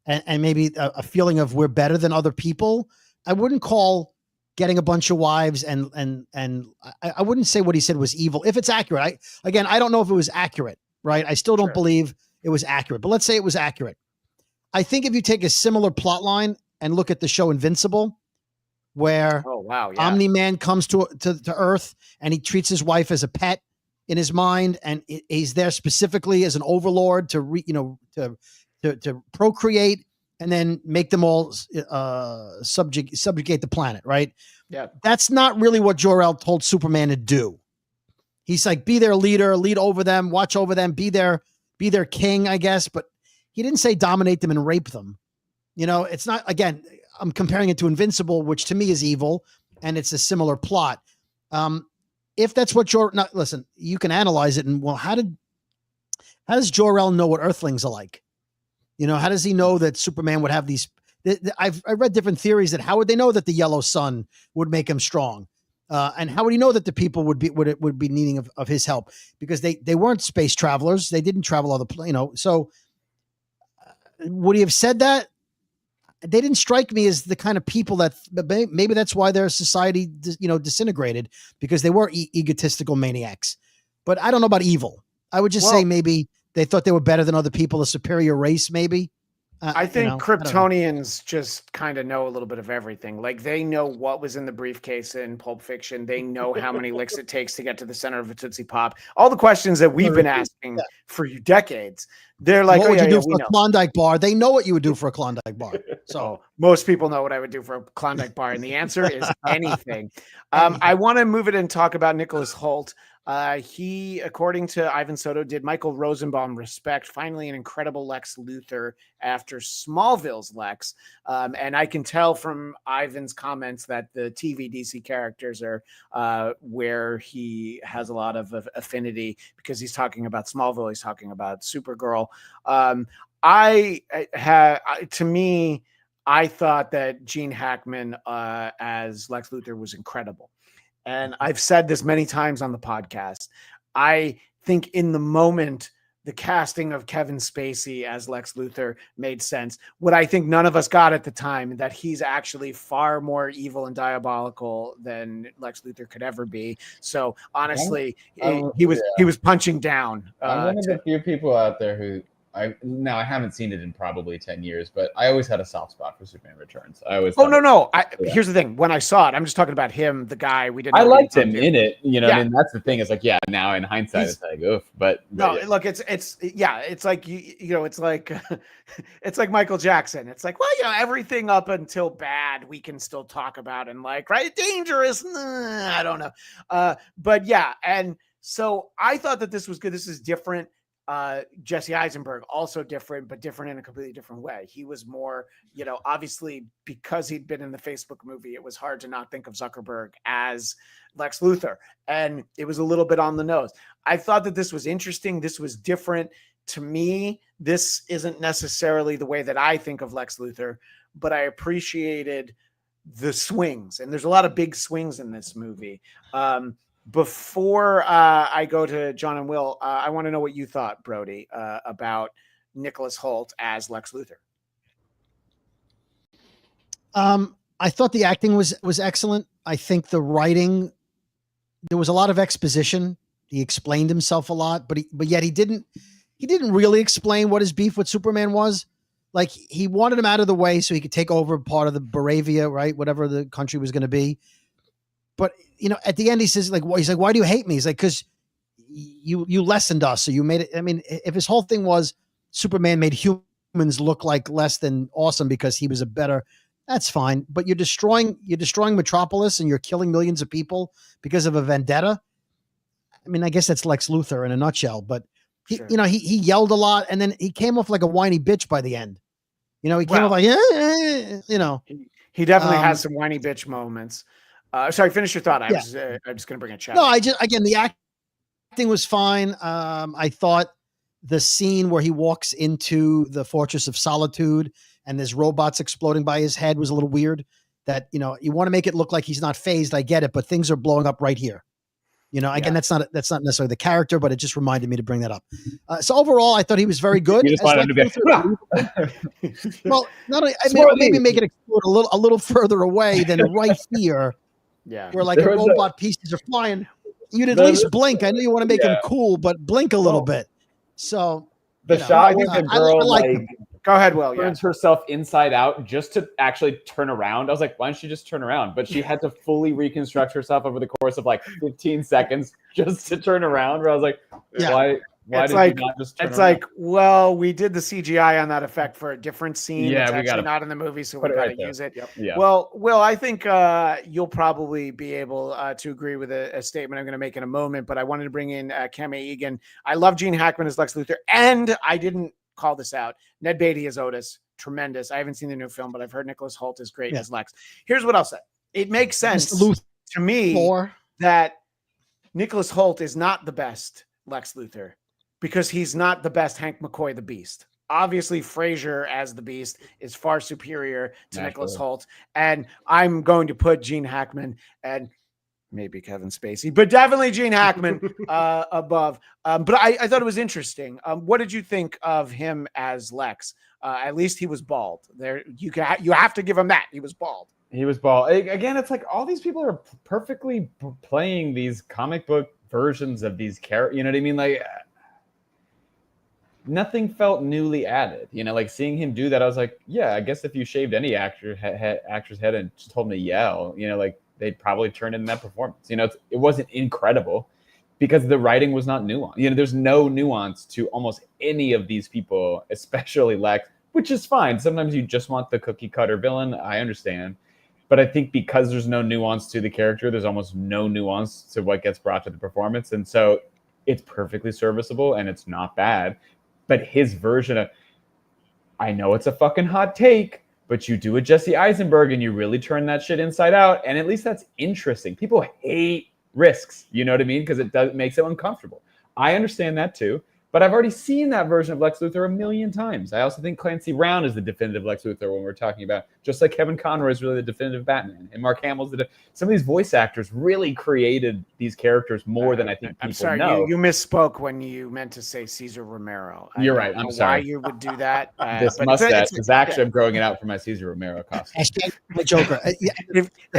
maybe a feeling of we're better than other people. I wouldn't call getting a bunch of wives and I wouldn't say what he said was evil. If it's accurate, I don't know if it was accurate, right? I still don't believe it was accurate, but let's say it was accurate. I think if you take a similar plot line and look at the show Invincible, where Oh wow, yeah. Omni-Man comes to Earth and he treats his wife as a pet in his mind, and he's there specifically as an overlord to to procreate and then make them all subjugate the planet, right? Yeah. That's not really what Jor-El told Superman to do. He's like, be their leader, lead over them, watch over them, be their king, I guess. But he didn't say dominate them and rape them. You know, it's not, again, I'm comparing it to Invincible, which to me is evil, and it's a similar plot. If that's what listen, you can analyze it and, well, how does Jor-El know what Earthlings are like? You know, how does he know that Superman would have these? I read different theories that how would they know that the yellow sun would make him strong? And how would he know that the people would be needing of his help? Because they weren't space travelers. They didn't travel other, so would he have said that? They didn't strike me as the kind of people that, maybe that's why their society, disintegrated, because they were egotistical maniacs. But I don't know about evil. I would just say maybe they thought they were better than other people, a superior race, maybe. I think Kryptonians just kind of know a little bit of everything. Like, they know what was in the briefcase in Pulp Fiction. They know how many licks it takes to get to the center of a Tootsie Pop. All the questions that we've been asking for decades. They're like, what would you do for a Klondike bar? They know what you would do for a Klondike bar. So most people know what I would do for a Klondike bar, and the answer is anything. I want to move it and talk about Nicholas Hoult. He, according to Ivan Soto, did Michael Rosenbaum respect. Finally, an incredible Lex Luthor after Smallville's Lex. And I can tell from Ivan's comments that the TV DC characters are where he has a lot of affinity, because he's talking about Smallville. He's talking about Supergirl. To me, I thought that Gene Hackman as Lex Luthor was incredible. And I've said this many times on the podcast. I think in the moment, the casting of Kevin Spacey as Lex Luthor made sense. What I think none of us got at the time, that he's actually far more evil and diabolical than Lex Luthor could ever be. So honestly, he was punching down. I'm one of the few people out there who I haven't seen it in probably 10 years, but I always had a soft spot for Superman Returns. Here's the thing. When I saw it, I'm just talking about him, the guy. I liked him in it. You know, I mean, that's the thing. Is like, now in hindsight, it's like, oof. But look, it's like it's like it's like Michael Jackson. It's like, well, everything up until bad we can still talk about, and like, right, dangerous. I don't know, but yeah, and so I thought that this was good. This is different. Jesse Eisenberg, also different, but different in a completely different way. He was more, obviously because he'd been in the Facebook movie, it was hard to not think of Zuckerberg as Lex Luthor. And it was a little bit on the nose. I thought that this was interesting. This was different. To me, this isn't necessarily the way that I think of Lex Luthor, but I appreciated the swings. And there's a lot of big swings in this movie. Before I go to John and Will, I want to know what you thought, Brody, about Nicholas Hoult as Lex Luthor. I thought the acting was excellent. I think the writing, there was a lot of exposition. He explained himself a lot, but yet he didn't really explain what his beef with Superman was. Like, he wanted him out of the way so he could take over part of the Baravia, right? Whatever the country was going to be. But, at the end, he says, he's like, why do you hate me? He's like, because you lessened us. So you made it. I mean, if his whole thing was Superman made humans look like less than awesome because he was a better, that's fine. But you're destroying Metropolis and you're killing millions of people because of a vendetta. I mean, I guess that's Lex Luthor in a nutshell, but he yelled a lot, and then he came off like a whiny bitch by the end. He came off like, He definitely has some whiny bitch moments. Sorry, finish your thought. I'm just going to bring a chat. No, the acting was fine. I thought the scene where he walks into the Fortress of Solitude and there's robots exploding by his head was a little weird. That, you want to make it look like he's not phased. I get it, but things are blowing up right here. Again, that's not necessarily the character, but it just reminded me to bring that up. So overall, I thought he was very good. You just wanted him to be well, not only, maybe make it explode a little further away than right here. Yeah, where like robot pieces are flying. You'd at least blink. I know you want to make him cool, but blink a little bit. So the shot with the girl Go ahead, Will. Yeah. turns herself inside out just to actually turn around. I was like, why don't you just turn around? But she had to fully reconstruct herself over the course of like 15 seconds just to turn around. Where I was like, why It's did like, you not just turn it's around? like, well, we did the CGI on that effect for a different scene. Yeah, that's we actually gotta not in the movie, so we put it got to right there. use it. Yep. Yeah. Well, Will, I think you'll probably be able to agree with a statement I'm going to make in a moment, but I wanted to bring in Kame Egan. I love Gene Hackman as Lex Luthor, and I didn't call this out. Ned Beatty as Otis, tremendous. I haven't seen the new film, but I've heard Nicholas Hoult is great as Lex. Here's what I'll say. It makes sense to me that Nicholas Hoult is not the best Lex Luthor because he's not the best Hank McCoy the Beast. Obviously, Frazier as the Beast is far superior to Nicholas Hoult, and I'm going to put Gene Hackman and maybe Kevin Spacey, but definitely Gene Hackman above. But I thought it was interesting. What did you think of him as Lex? At least he was bald. There, you have to give him that. He was bald. He was bald. Again, it's like all these people are perfectly playing these comic book versions of these characters. You know what I mean? Like, nothing felt newly added. You know, like seeing him do that, I was like, yeah, I guess if you shaved any actor's head and just told him to yell, you know, like they'd probably turn in that performance. You know, it wasn't incredible because the writing was not nuanced. You know, there's no nuance to almost any of these people, especially Lex, which is fine. Sometimes you just want the cookie cutter villain. I understand. But I think because there's no nuance to the character, there's almost no nuance to what gets brought to the performance. And so it's perfectly serviceable and it's not bad. But his version of, I know it's a fucking hot take, but you do a Jesse Eisenberg and you really turn that shit inside out. And at least that's interesting. People hate risks, you know what I mean? Because it makes it uncomfortable. I understand that too. But I've already seen that version of Lex Luthor a million times. I also think Clancy Brown is the definitive Lex Luthor when we're talking about, just like Kevin Conroy is really the definitive Batman. And Mark Hamill's some of these voice actors really created these characters more than I think people know. You misspoke when you meant to say Cesar Romero. You're right. I'm sorry. Why you would do that? This mustache is actually, I'm growing it out for my Cesar Romero costume. The Joker.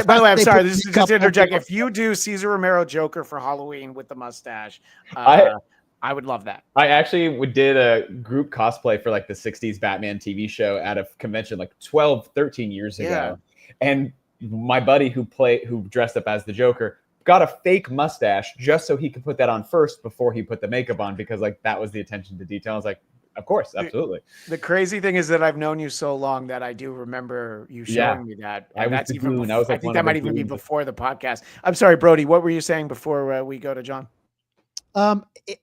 By the way, I'm sorry. This is just to interject. If you do Cesar Romero Joker for Halloween with the mustache, I would love that. I actually did a group cosplay for like the 60s Batman TV show at a convention like 12, 13 years ago. And my buddy who dressed up as the Joker got a fake mustache just so he could put that on first before he put the makeup on, because like that was the attention to detail. I was like, of course, absolutely. The crazy thing is that I've known you so long that I do remember you showing me that. And I think that might even be before the podcast. I'm sorry, Brody. What were you saying before we go to John?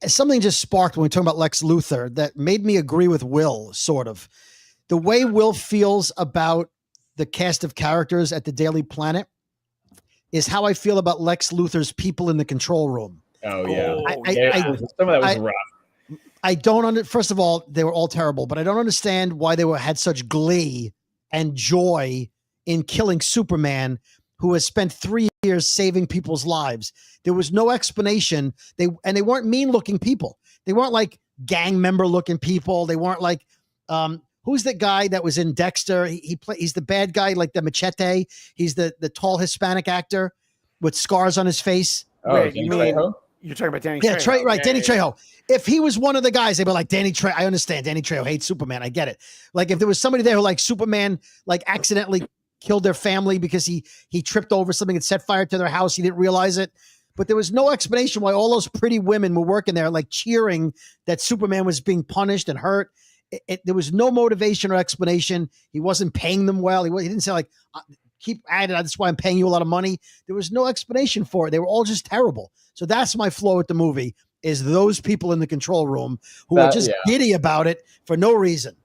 Something just sparked when we were talking about Lex Luthor that made me agree with Will, sort of. The way Will feels about the cast of characters at the Daily Planet is how I feel about Lex Luthor's people in the control room. Oh, yeah. Some of that was rough. I don't first of all, they were all terrible, but I don't understand why they had such glee and joy in killing Superman, who has spent 3 years saving people's lives. There was no explanation. They weren't mean-looking people. They weren't like gang member-looking people. They weren't like who's that guy that was in Dexter? He's the bad guy, like the Machete. He's the tall Hispanic actor with scars on his face. Oh, wait, you mean you're talking about Danny Trejo? Yeah, Danny Trejo. If he was one of the guys, they'd be like, Danny Trejo. I understand. Danny Trejo hates Superman. I get it. Like if there was somebody there who like Superman, like accidentally killed their family because he tripped over something and set fire to their house. He didn't realize it. But there was no explanation why all those pretty women were working there, like cheering that Superman was being punished and hurt. There was no motivation or explanation. He wasn't paying them well. He didn't say like, keep at it. That's why I'm paying you a lot of money. There was no explanation for it. They were all just terrible. So that's my flaw with the movie, is those people in the control room who are just giddy about it for no reason.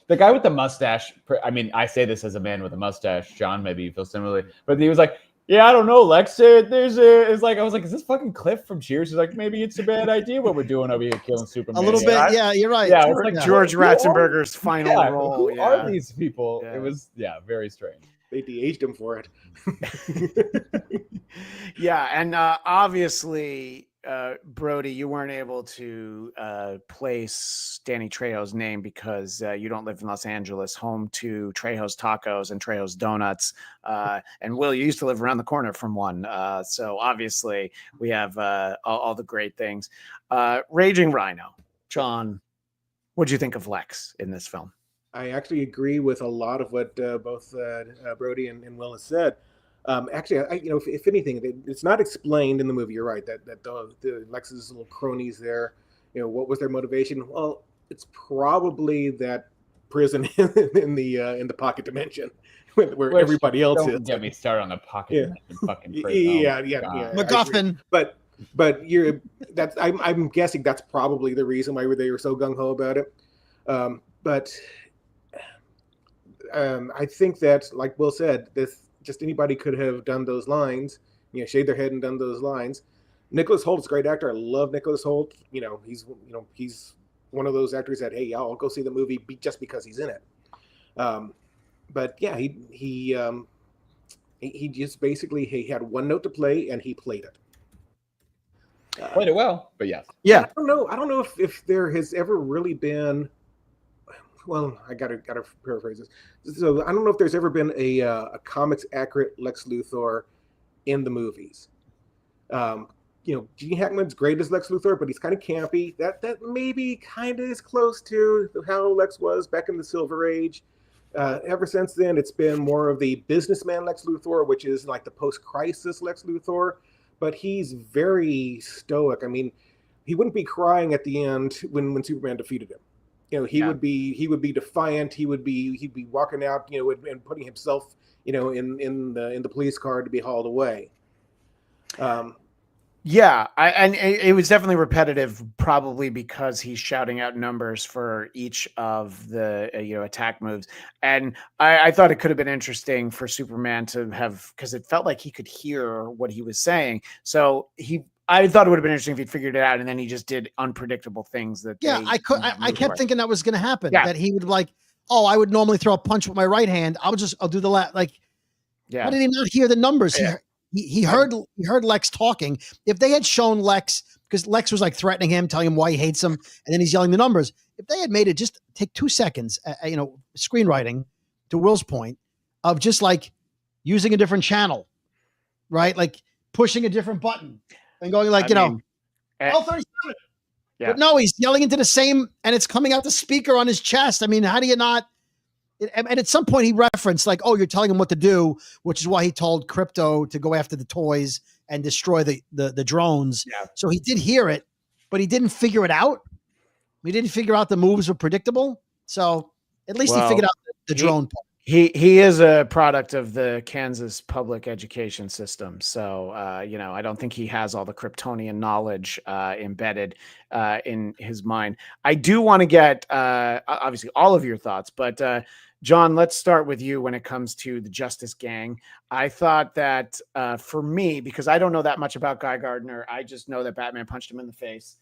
The guy with the mustache, I mean, I say this as a man with a mustache. John, maybe you feel similarly, but he was like, yeah, I don't know, Lex. I was like, is this fucking Cliff from Cheers? He's like, maybe it's a bad idea what we're doing over here, killing Superman. A little bit, yeah, you're right. Yeah, it's like George Ratzenberger's final role. Who are these people? Yeah. It was, very strange. They de-aged him for it. Yeah, and obviously, Brody, you weren't able to place Danny Trejo's name because you don't live in Los Angeles, home to Trejo's Tacos and Trejo's Donuts. And Will, you used to live around the corner from one. So obviously, we have all the great things. Raging Rhino. John, what did you think of Lex in this film? I actually agree with a lot of what both Brody and Will has said. Actually, if anything, it's not explained in the movie. You're right that the Lex's little cronies there. What was their motivation? Well, it's probably that prison in the pocket dimension where Which, everybody else is. Don't get me started on the pocket Yeah. dimension fucking prison. Yeah, Oh my yeah, God. yeah. MacGuffin. But I'm guessing that's probably the reason why they were so gung ho about it. But I think that, like Will said, this just anybody could have done those lines. Shaved their head and done those lines. Nicholas Holt's a great actor. I love Nicholas Holt. He's one of those actors that, hey, I'll go see the movie just because he's in it. But yeah, he just basically he had one note to play and he played it. Played it well, but yes. Yeah. I don't know if there has ever really been. Well, I gotta paraphrase this. So I don't know if there's ever been a comics accurate Lex Luthor in the movies. Gene Hackman's great as Lex Luthor, but he's kind of campy. That maybe kind of is close to how Lex was back in the Silver Age. Ever since then, it's been more of the businessman Lex Luthor, which is like the post-crisis Lex Luthor. But he's very stoic. I mean, he wouldn't be crying at the end when Superman defeated him. He would be defiant. He'd be walking out, and putting himself, in the police car to be hauled away. Yeah, and it was definitely repetitive, probably because he's shouting out numbers for each of the attack moves. And I thought it could have been interesting for Superman to have, because it felt like he could hear what he was saying. So I thought it would have been interesting if he'd figured it out, and then he just did unpredictable things that. Yeah, I kept thinking that was going to happen. Yeah. That he would I would normally throw a punch with my right hand. I'll do the left. Yeah. How did he not hear the numbers? Yeah. He heard Lex talking. If they had shown Lex, because Lex was threatening him, telling him why he hates him, and then he's yelling the numbers. If they had made it just take 2 seconds, screenwriting, to Will's point, of just using a different channel, right? Like pushing a different button and going L37. Yeah. But no, he's yelling into the same, and it's coming out the speaker on his chest. I mean, how do you not? And at some point he referenced you're telling him what to do, which is why he told Crypto to go after the toys and destroy the drones. Yeah. So he did hear it, but he didn't figure it out. He didn't figure out the moves were predictable. So at least he figured out the drone part. He is a product of the Kansas public education system. So, I don't think he has all the Kryptonian knowledge embedded in his mind. I do want to get, obviously, all of your thoughts, but John, let's start with you when it comes to the Justice Gang. I thought that for me, because I don't know that much about Guy Gardner, I just know that Batman punched him in the face.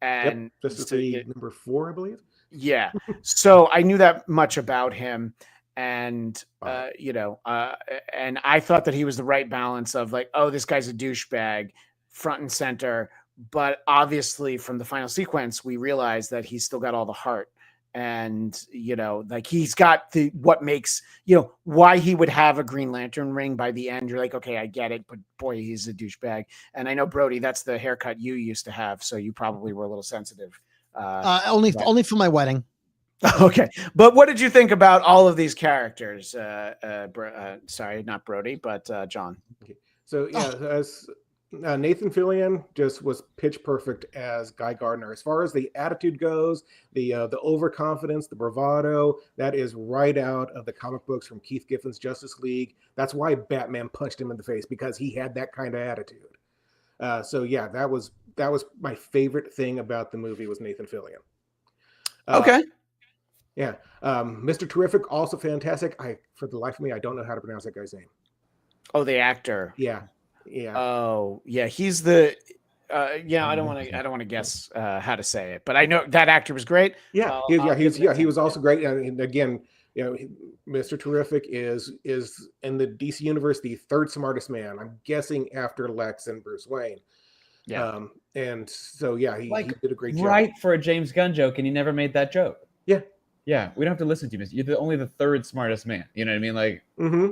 And this is number 4, I believe. Yeah. So I knew that much about him. And, and I thought that he was the right balance of this guy's a douchebag front and center. But obviously from the final sequence, we realized that he's still got all the heart. And, he's got what makes, why he would have a Green Lantern ring by the end. You're like, okay, I get it. But boy, he's a douchebag. And I know, Brody, that's the haircut you used to have. So you probably were a little sensitive. Only for my wedding. Okay. But what did you think about all of these characters? Sorry, not Brody, but John. Okay. So, as Nathan Fillion just was pitch perfect as Guy Gardner. As far as the attitude goes, the overconfidence, the bravado, that is right out of the comic books from Keith Giffen's Justice League. That's why Batman punched him in the face, because he had that kind of attitude. That was my favorite thing about the movie was Nathan Fillion. Okay. Yeah. Mr. Terrific, also fantastic. For the life of me, I don't know how to pronounce that guy's name. Oh, the actor. Yeah. Oh, yeah. He's the. I don't want to guess how to say it, but I know that actor was great. Yeah. He was also great. And again, Mr. Terrific is in the DC universe the third smartest man. I'm guessing after Lex and Bruce Wayne. Yeah. And so he did a great job. Right for a James Gunn joke, and he never made that joke. Yeah. Yeah, we don't have to listen to you. You're only the third smartest man. You know what I mean? Mm-hmm.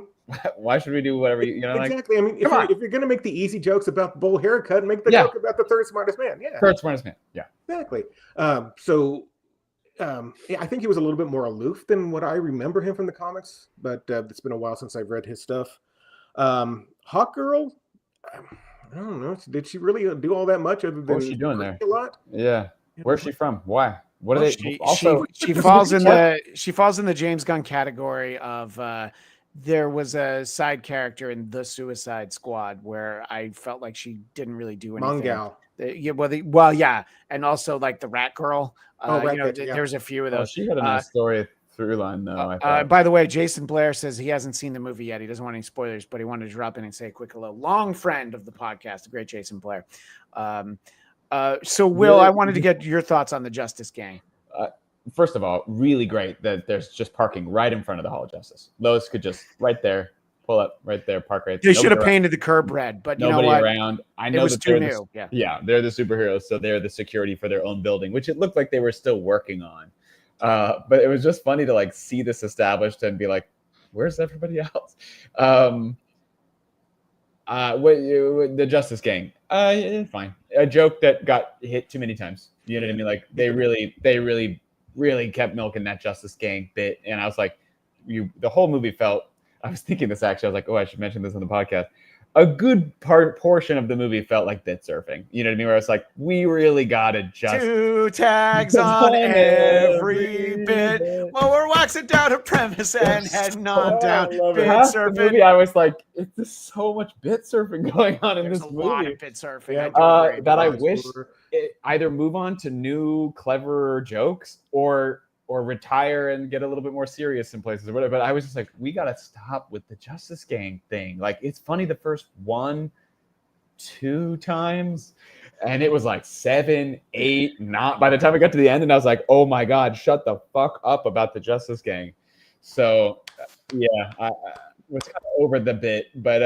Why should we do whatever exactly? I mean, if you're gonna make the easy jokes about the bull haircut, make the joke about the third smartest man. Yeah, third smartest man. Yeah, exactly. So I think he was a little bit more aloof than what I remember him from the comics, but it's been a while since I've read his stuff. Hawk Girl, I don't know. Did she really do all that much other than What's she doing there? a lot? Yeah. Where's she from? Why? What are Well, they? Also, she falls in the James Gunn category of there was a side character in The Suicide Squad where I felt like she didn't really do anything. Mongal. Yeah, and also like the Rat Girl. Rat Girl, yeah. There's a few of those. she had a nice story through line though. I thought. By the way, Jason Blair says he hasn't seen the movie yet. He doesn't want any spoilers, but he wanted to drop in and say a quick hello. Long friend of the podcast, the great Jason Blair. So Will, I wanted to get your thoughts on the Justice Gang. First of all, really great that there's just parking right in front of the Hall of Justice. Lois could just right there, pull up right there, park right there. They should have painted the curb red, but nobody you know what? around. I know it was that too they're new. Yeah, they're the superheroes, so they're the security for their own building, which it looked like they were still working on. But it was just funny to like see this established and be like, where's everybody else? The Justice Gang, fine. A joke that got hit too many times. You know what I mean? Like they really kept milking that Justice Gang bit, and I was like, the whole movie felt. I was thinking this actually. I was like, oh, I should mention this on the podcast. A good portion of the movie felt like bit surfing. You know what I mean? Where it's like, we really gotta just 2 tags on every bit. Well, we're waxing down a premise and heading on down bit surfing. The movie, I was like, it's just so much bit surfing going on in this movie. There's a lot of bit surfing. Yeah. That I wish it either move on to new clever jokes or retire and get a little bit more serious in places or whatever. But I was just like, we gotta stop with the Justice Gang thing. Like, it's funny the first 1-2 times, and it was like 7, 8, not by the time I got to the end, and I was like, oh my god, shut the fuck up about the Justice Gang. So yeah, I was kind of over the bit, but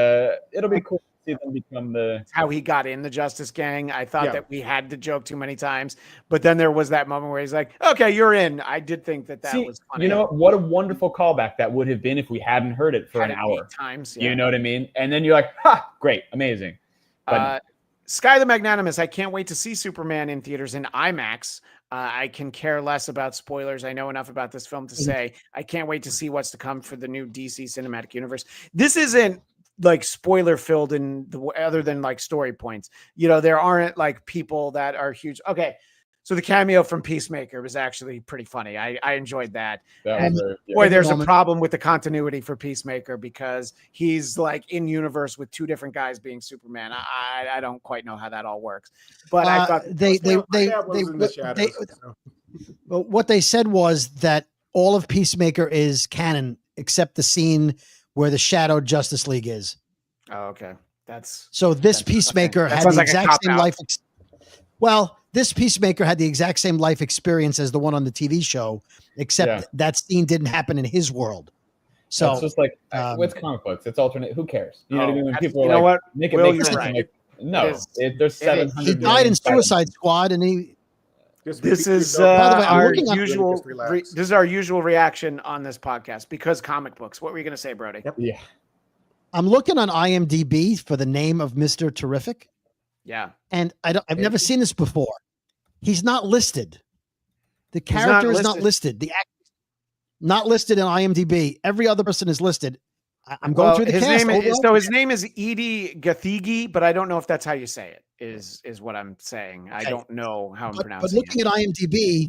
it'll be cool to see them become how he got in the Justice Gang. I thought that we had the joke too many times, but then there was that moment where he's like, okay, you're in. I did think that was funny. You know what a wonderful callback that would have been if we hadn't heard it for an hour. 8 times. You know what I mean? And then you're like, ha, great, amazing. But Sky the Magnanimous, I can't wait to see Superman in theaters in IMAX. I can care less about spoilers. I know enough about this film to say I can't wait to see what's to come for the new DC Cinematic Universe. This isn't like spoiler filled in the other than like story points. You know, there aren't like people that are huge. Okay. So the cameo from Peacemaker was actually pretty funny. I enjoyed that. There's a problem with the continuity for Peacemaker because he's like in universe with 2 different guys being Superman. I don't quite know how that all works, but I thought what they said was that all of Peacemaker is canon except the scene where the Shadow Justice League is. Oh, okay. This Peacemaker had the exact same life. This Peacemaker had the exact same life experience as the one on the TV show, except that scene didn't happen in his world. So it's just like with comic books, it's alternate. Who cares? You know what I mean? When people are like, what? Make it make sense. Right. Like, no, there's 700. He died in Suicide Squad, and he. This is by the way, our usual. This is our usual reaction on this podcast because comic books. What were you going to say, Brody? Yep. Yeah, I'm looking on IMDb for the name of Mr. Terrific. Yeah, and I've never seen this before. He's not listed. The character is not listed. The actor not listed in IMDb. Every other person is listed. I'm going through the cast. His name is Edie Gathegi, but I don't know if that's how you say it. Is what I'm saying. Okay. I don't know how I'm pronouncing it. But looking at IMDb,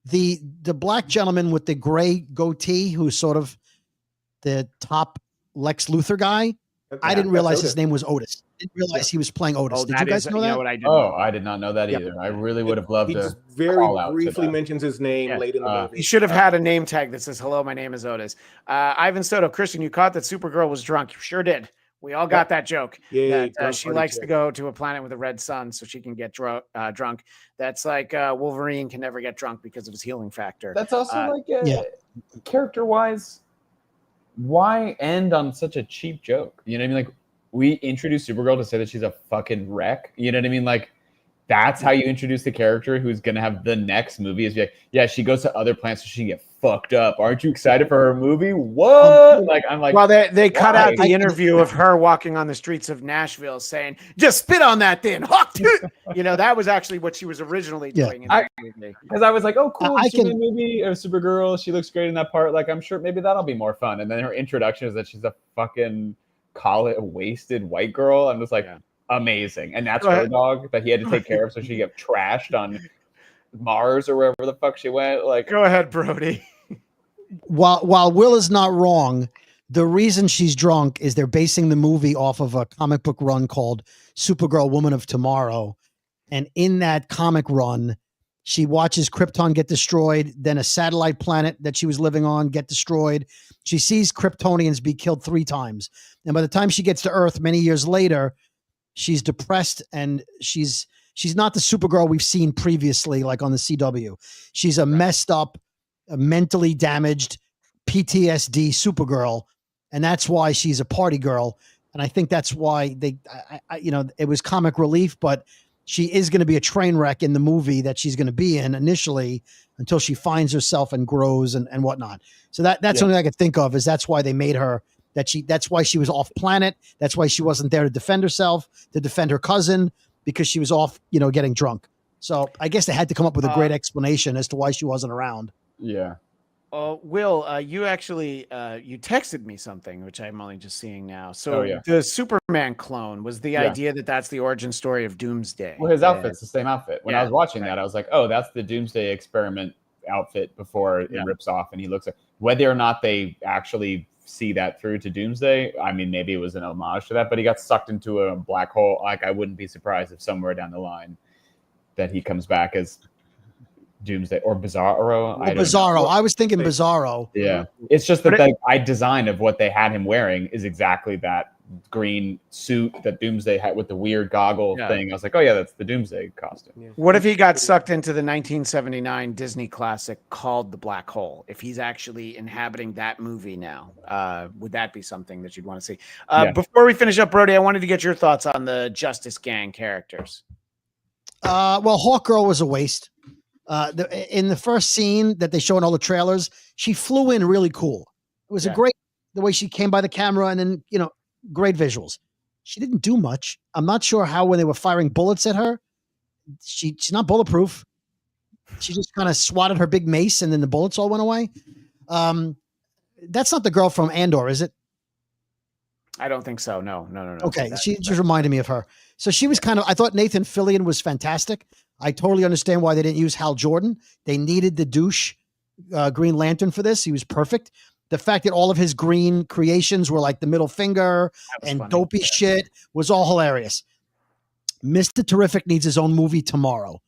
the black gentleman with the gray goatee, who's sort of the top Lex Luthor guy, I didn't realize his name was Otis. I didn't realize he was playing Otis. Did you guys know that? I did not know that either. I really would have loved to. He just very briefly mentions his name late in the movie. He should have had a name tag that says, hello, my name is Otis. Ivan Soto, Christian, you caught that Supergirl was drunk. You sure did. We all got that joke. That she likes to go to a planet with a red sun so she can get drunk. That's like Wolverine can never get drunk because of his healing factor. That's also character-wise, why end on such a cheap joke? You know what I mean? Like, we introduced Supergirl to say that she's a fucking wreck. You know what I mean? Like, that's how you introduce the character who's going to have the next movie is like, yeah, she goes to other planets so she can get fucked up. Aren't you excited for her movie? What? I'm like, well, they cut out why? the interview of her walking on the streets of Nashville saying, "Just spit on that then." That was actually what she was originally doing in the movie. Because I was like, oh, cool, I Superman can- movie or Supergirl. She looks great in that part. Like, I'm sure maybe that'll be more fun. And then her introduction is that she's a fucking wasted white girl. I'm just like, amazing. And that's her dog that he had to take care of, so she get trashed on Mars or wherever the fuck she went. Like, go ahead, Brody. While Will is not wrong, the reason she's drunk is they're basing the movie off of a comic book run called Supergirl Woman of Tomorrow. And in that comic run, she watches Krypton get destroyed, then a satellite planet that she was living on get destroyed. She sees Kryptonians be killed 3 times. And by the time she gets to Earth many years later, she's depressed and she's not the Supergirl we've seen previously, like on the CW. She's a messed up, mentally damaged PTSD Supergirl. And that's why she's a party girl. And I think that's why it was comic relief, but she is going to be a train wreck in the movie that she's going to be in initially until she finds herself and grows and whatnot. So that's something I could think of is that's why they made her that's why she was off planet. That's why she wasn't there to defend herself, to defend her cousin, because she was off, getting drunk. So I guess they had to come up with a great explanation as to why she wasn't around. Yeah. Will, you actually you texted me something, which I'm only just seeing now. So yeah. the Superman clone was the idea that that's the origin story of Doomsday. Well, his outfit's the same outfit. When I was watching that, I was like, oh, that's the Doomsday Experiment outfit before it rips off and he looks like, whether or not they actually see that through to Doomsday, I mean, maybe it was an homage to that, but he got sucked into a black hole. Like, I wouldn't be surprised if somewhere down the line that he comes back as Doomsday or Bizarro. Bizarro. I was thinking Bizarro. Yeah. It's just that the design of what they had him wearing is exactly that green suit that Doomsday had with the weird goggle thing. I was like, oh yeah, that's the Doomsday costume. Yeah. What if he got sucked into the 1979 Disney classic called The Black Hole? If he's actually inhabiting that movie now, would that be something that you'd want to see? Before we finish up, Brody, I wanted to get your thoughts on the Justice Gang characters. Well, Hawkgirl was a waste. In the first scene that they show in all the trailers, she flew in really cool. It was a great, the way she came by the camera and then, great visuals. She didn't do much. I'm not sure how, when they were firing bullets at her, she's not bulletproof. She just kind of swatted her big mace and then the bullets all went away. That's not the girl from Andor, is it? I don't think so. No. Okay. She just reminded me of her. So she was I thought Nathan Fillion was fantastic. I totally understand why they didn't use Hal Jordan. They needed the douche Green Lantern for this. He was perfect. The fact that all of his green creations were like the middle finger and funny. Dopey shit was all hilarious. Mr. Terrific needs his own movie tomorrow.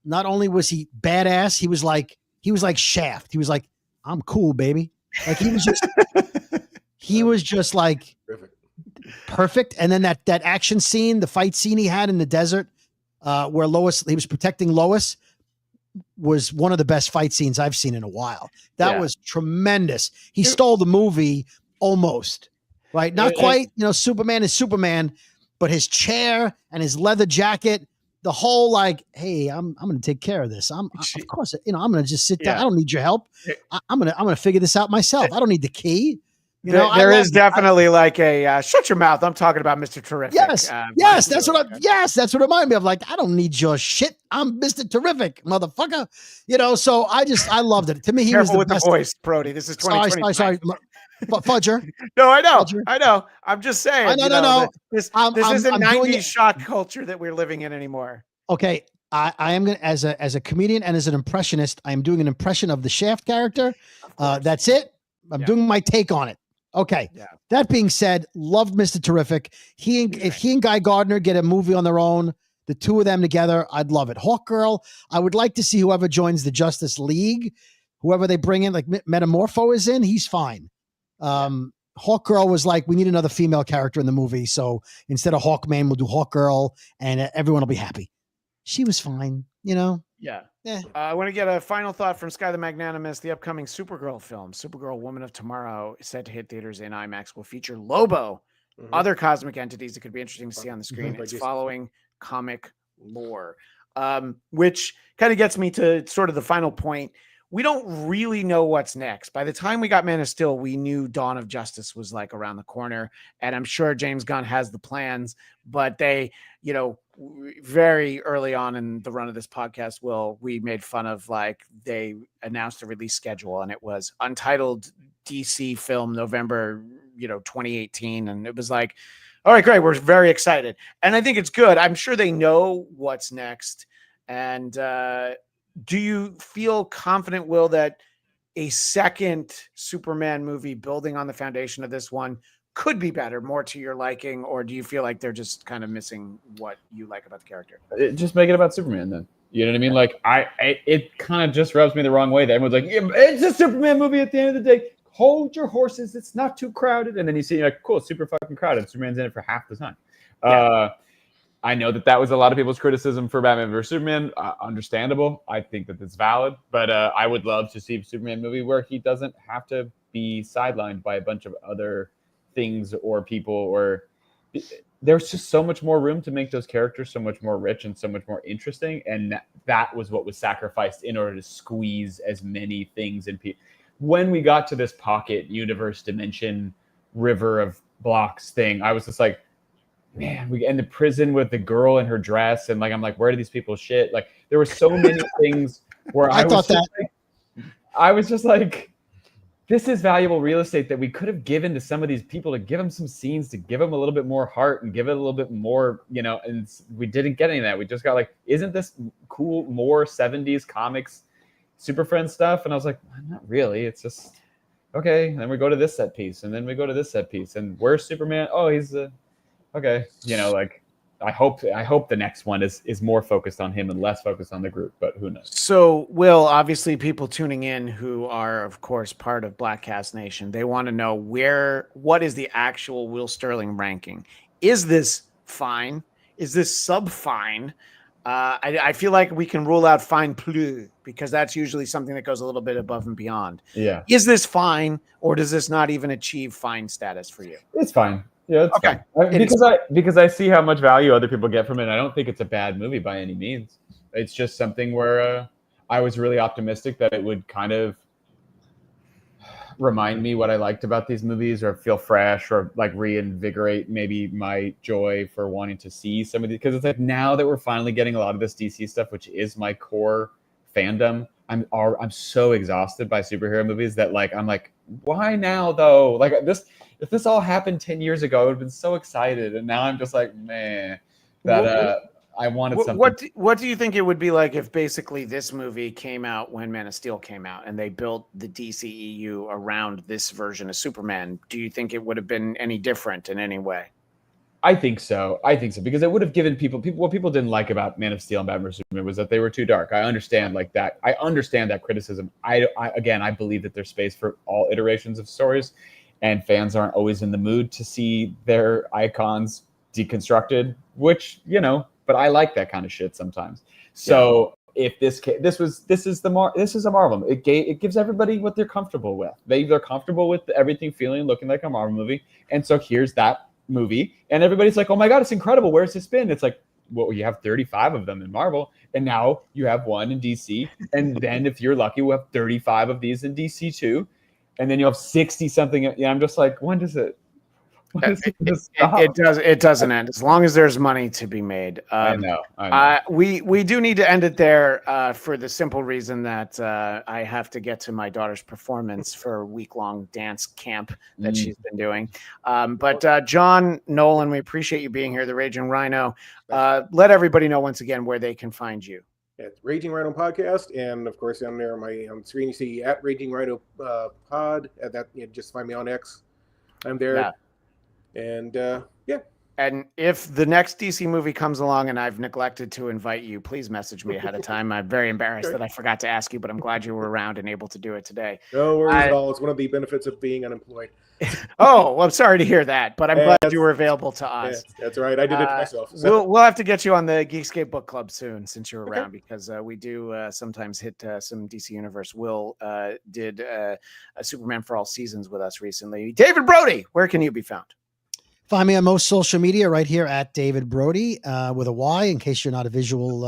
Not only was he badass, he was like Shaft. He was like, I'm cool, baby. Like he was just like perfect. And then that action scene, the fight scene he had in the desert, where he was protecting Lois, was one of the best fight scenes I've seen in a while. That was tremendous. He stole the movie almost, right? Not quite, Superman is Superman, but his chair and his leather jacket, the whole like, hey, I'm going to take care of this. Of course, I'm going to just sit down. I don't need your help. I'm going to figure this out myself. I don't need the key. There is definitely like a shut your mouth. I'm talking about Mr. Terrific. Yes, that's what reminded me of. Like, I don't need your shit. I'm Mr. Terrific, motherfucker. So I loved it. To me, he was the best. The voice, Brody. This is 2020. Sorry, Fudger. No, I know. Fudger. I know. I'm just saying. No. This isn't 90s shock culture that we're living in anymore. Okay. I am going to, as a comedian and as an impressionist, I am doing an impression of the Shaft character. That's it. I'm doing my take on it. Okay. Yeah. That being said, loved Mr. Terrific. If he and Guy Gardner get a movie on their own, the two of them together, I'd love it. Hawkgirl, I would like to see whoever joins the Justice League, whoever they bring in, like Metamorpho is in, he's fine. Hawkgirl was like, we need another female character in the movie. So instead of Hawkman, we'll do Hawkgirl and everyone will be happy. She was fine, Yeah. I want to get a final thought from Sky the Magnanimous. The upcoming Supergirl film, Supergirl Woman of Tomorrow, is set to hit theaters in IMAX, will feature Lobo, other cosmic entities that could be interesting to see on the screen. It's following comic lore, which kind of gets me to sort of the final point. we don't really know what's next. By the time we got Man of Steel, we knew Dawn of Justice was like around the corner, and I'm sure James Gunn has the plans, but they, very early on in the run of this podcast, we made fun of, like, they announced a release schedule and it was untitled DC film November, 2018. And it was like, all right, great. We're very excited. And I think it's good. I'm sure they know what's next. And do you feel confident, Will, that a second Superman movie building on the foundation of this one could be better, more to your liking? Or do you feel like they're just kind of missing what you like about the character? Just make it about Superman then. You know what I mean? Like, it kind of just rubs me the wrong way that everyone's like, yeah, it's a Superman movie at the end of the day. Hold your horses. It's not too crowded. And then you see, like, cool, super fucking crowded. Superman's in it for half the time. Yeah. I know that was a lot of people's criticism for Batman vs. Superman. Understandable. I think that it's valid. But I would love to see a Superman movie where he doesn't have to be sidelined by a bunch of other things or people. Or there's just so much more room to make those characters so much more rich and so much more interesting. And that was what was sacrificed in order to squeeze as many things in people. When we got to this pocket universe dimension river of blocks thing, I was just like, man, we get in the prison with the girl in her dress, and like, I'm like, where do these people shit? Like, there were so many things where I was just like, this is valuable real estate that we could have given to some of these people, to give them some scenes, to give them a little bit more heart and give it a little bit more, and we didn't get any of that. We just got like, isn't this cool, more 70s comics Super Friends stuff? And I was like, not really. It's just, okay. And then we go to this set piece, and then we go to this set piece, and where's Superman? Oh, he's okay. Like, I hope the next one is more focused on him and less focused on the group, but who knows? So, Will, obviously people tuning in who are, of course, part of Bladtcast Nation, they want to know what is the actual Will Sterling ranking? Is this fine? Is this sub fine? I feel like we can rule out fine plus, because that's usually something that goes a little bit above and beyond. Yeah. Is this fine, or does this not even achieve fine status for you? It's fine. Yeah, it's okay. Fine. Because I see how much value other people get from it. I don't think it's a bad movie by any means. It's just something where I was really optimistic that it would kind of remind me what I liked about these movies, or feel fresh, or like reinvigorate maybe my joy for wanting to see some of these. Because it's like, now that we're finally getting a lot of this DC stuff, which is my core fandom, I'm so exhausted by superhero movies that, like, I'm like, why now though? Like, this, if this all happened 10 years ago, I would have been so excited. And now I'm just like, man, that I wanted something. What do you think it would be like if basically this movie came out when Man of Steel came out, and they built the DCEU around this version of Superman? Do you think it would have been any different in any way? I think so. Because it would have given people what people didn't like about Man of Steel and Batman vs. Superman was that they were too dark. I understand like that. I understand that criticism. I believe that there's space for all iterations of stories, and fans aren't always in the mood to see their icons deconstructed, which, but I like that kind of shit sometimes. So if this is a Marvel, it gives everybody what they're comfortable with. They're comfortable with everything feeling and looking like a Marvel movie. And so here's that movie, and everybody's like, oh my God, it's incredible. Where's this been? It's like, well, you have 35 of them in Marvel, and now you have one in DC. And then if you're lucky, we'll have 35 of these in DC too. And then you have 60 something. Yeah, I'm just like, when does it? It doesn't end as long as there's money to be made. I know. We do need to end it there for the simple reason that I have to get to my daughter's performance for a week-long dance camp that she's been doing. But John Nolan, we appreciate you being here, the Raging Rhino. Let everybody know once again where they can find you. It's Raging Rhino Podcast, and of course on there on the screen you see at Raging Rhino Pod. Just find me on X. I'm there. Yeah. And And if the next DC movie comes along and I've neglected to invite you, please message me ahead of time. I'm very embarrassed that I forgot to ask you, but I'm glad you were around and able to do it today. No worries at all. It's one of the benefits of being unemployed. Oh, well, I'm sorry to hear that, but I'm glad you were available to us. That's right. I did it myself. So. We'll have to get you on the Geekscape Book Club soon, since you're around, because we do sometimes hit some DC Universe. Will did a Superman for All Seasons with us recently. David Brody, where can you be found? Find me on most social media right here at David Brody with a Y, in case you're not a visual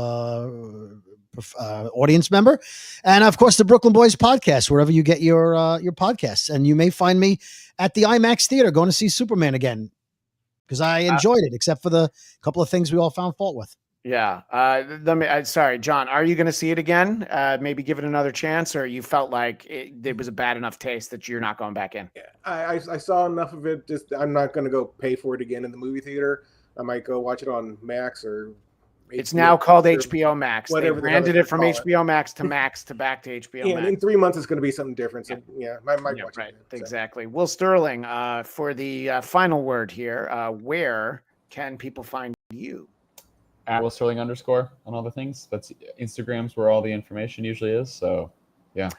audience member. And of course, the Brooklyn Boys podcast, wherever you get your podcasts. And you may find me at the IMAX theater going to see Superman again, because I enjoyed it, except for the couple of things we all found fault with. Yeah. Sorry, John, are you going to see it again? Maybe give it another chance, or you felt like it was a bad enough taste that you're not going back in? Yeah, I saw enough of it. Just I'm not going to go pay for it again in the movie theater. I might go watch it on Max or. It's now called HBO Max. They Whatever branded it from HBO Max to Max to back to HBO Yeah, Max. in 3 months it's going to be something different. So I might watch right, it. So. Exactly. Will Sterling, for the final word here, where can people find you? At Will Sterling _ on all the things. That's Instagram's where all the information usually is. So, yeah.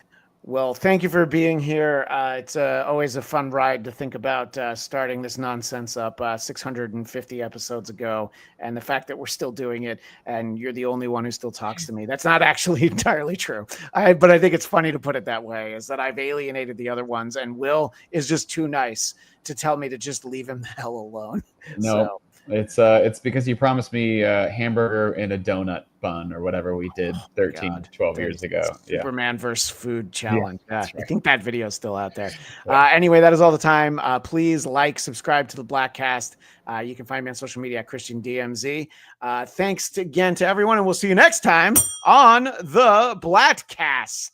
Well, thank you for being here. It's always a fun ride to think about starting this nonsense up 650 episodes ago, and the fact that we're still doing it, and you're the only one who still talks to me. That's not actually entirely true, but I think it's funny to put it that way, is that I've alienated the other ones, and Will is just too nice to tell me to just leave him the hell alone. No. It's because you promised me a hamburger and a donut bun or whatever we did 12 years ago. Superman versus food challenge. Yeah, I think that video is still out there. Anyway, that is all the time. Please subscribe to the Bladtcast. You can find me on social media at Christian DMZ. Thanks again to everyone, and we'll see you next time on the Bladtcast.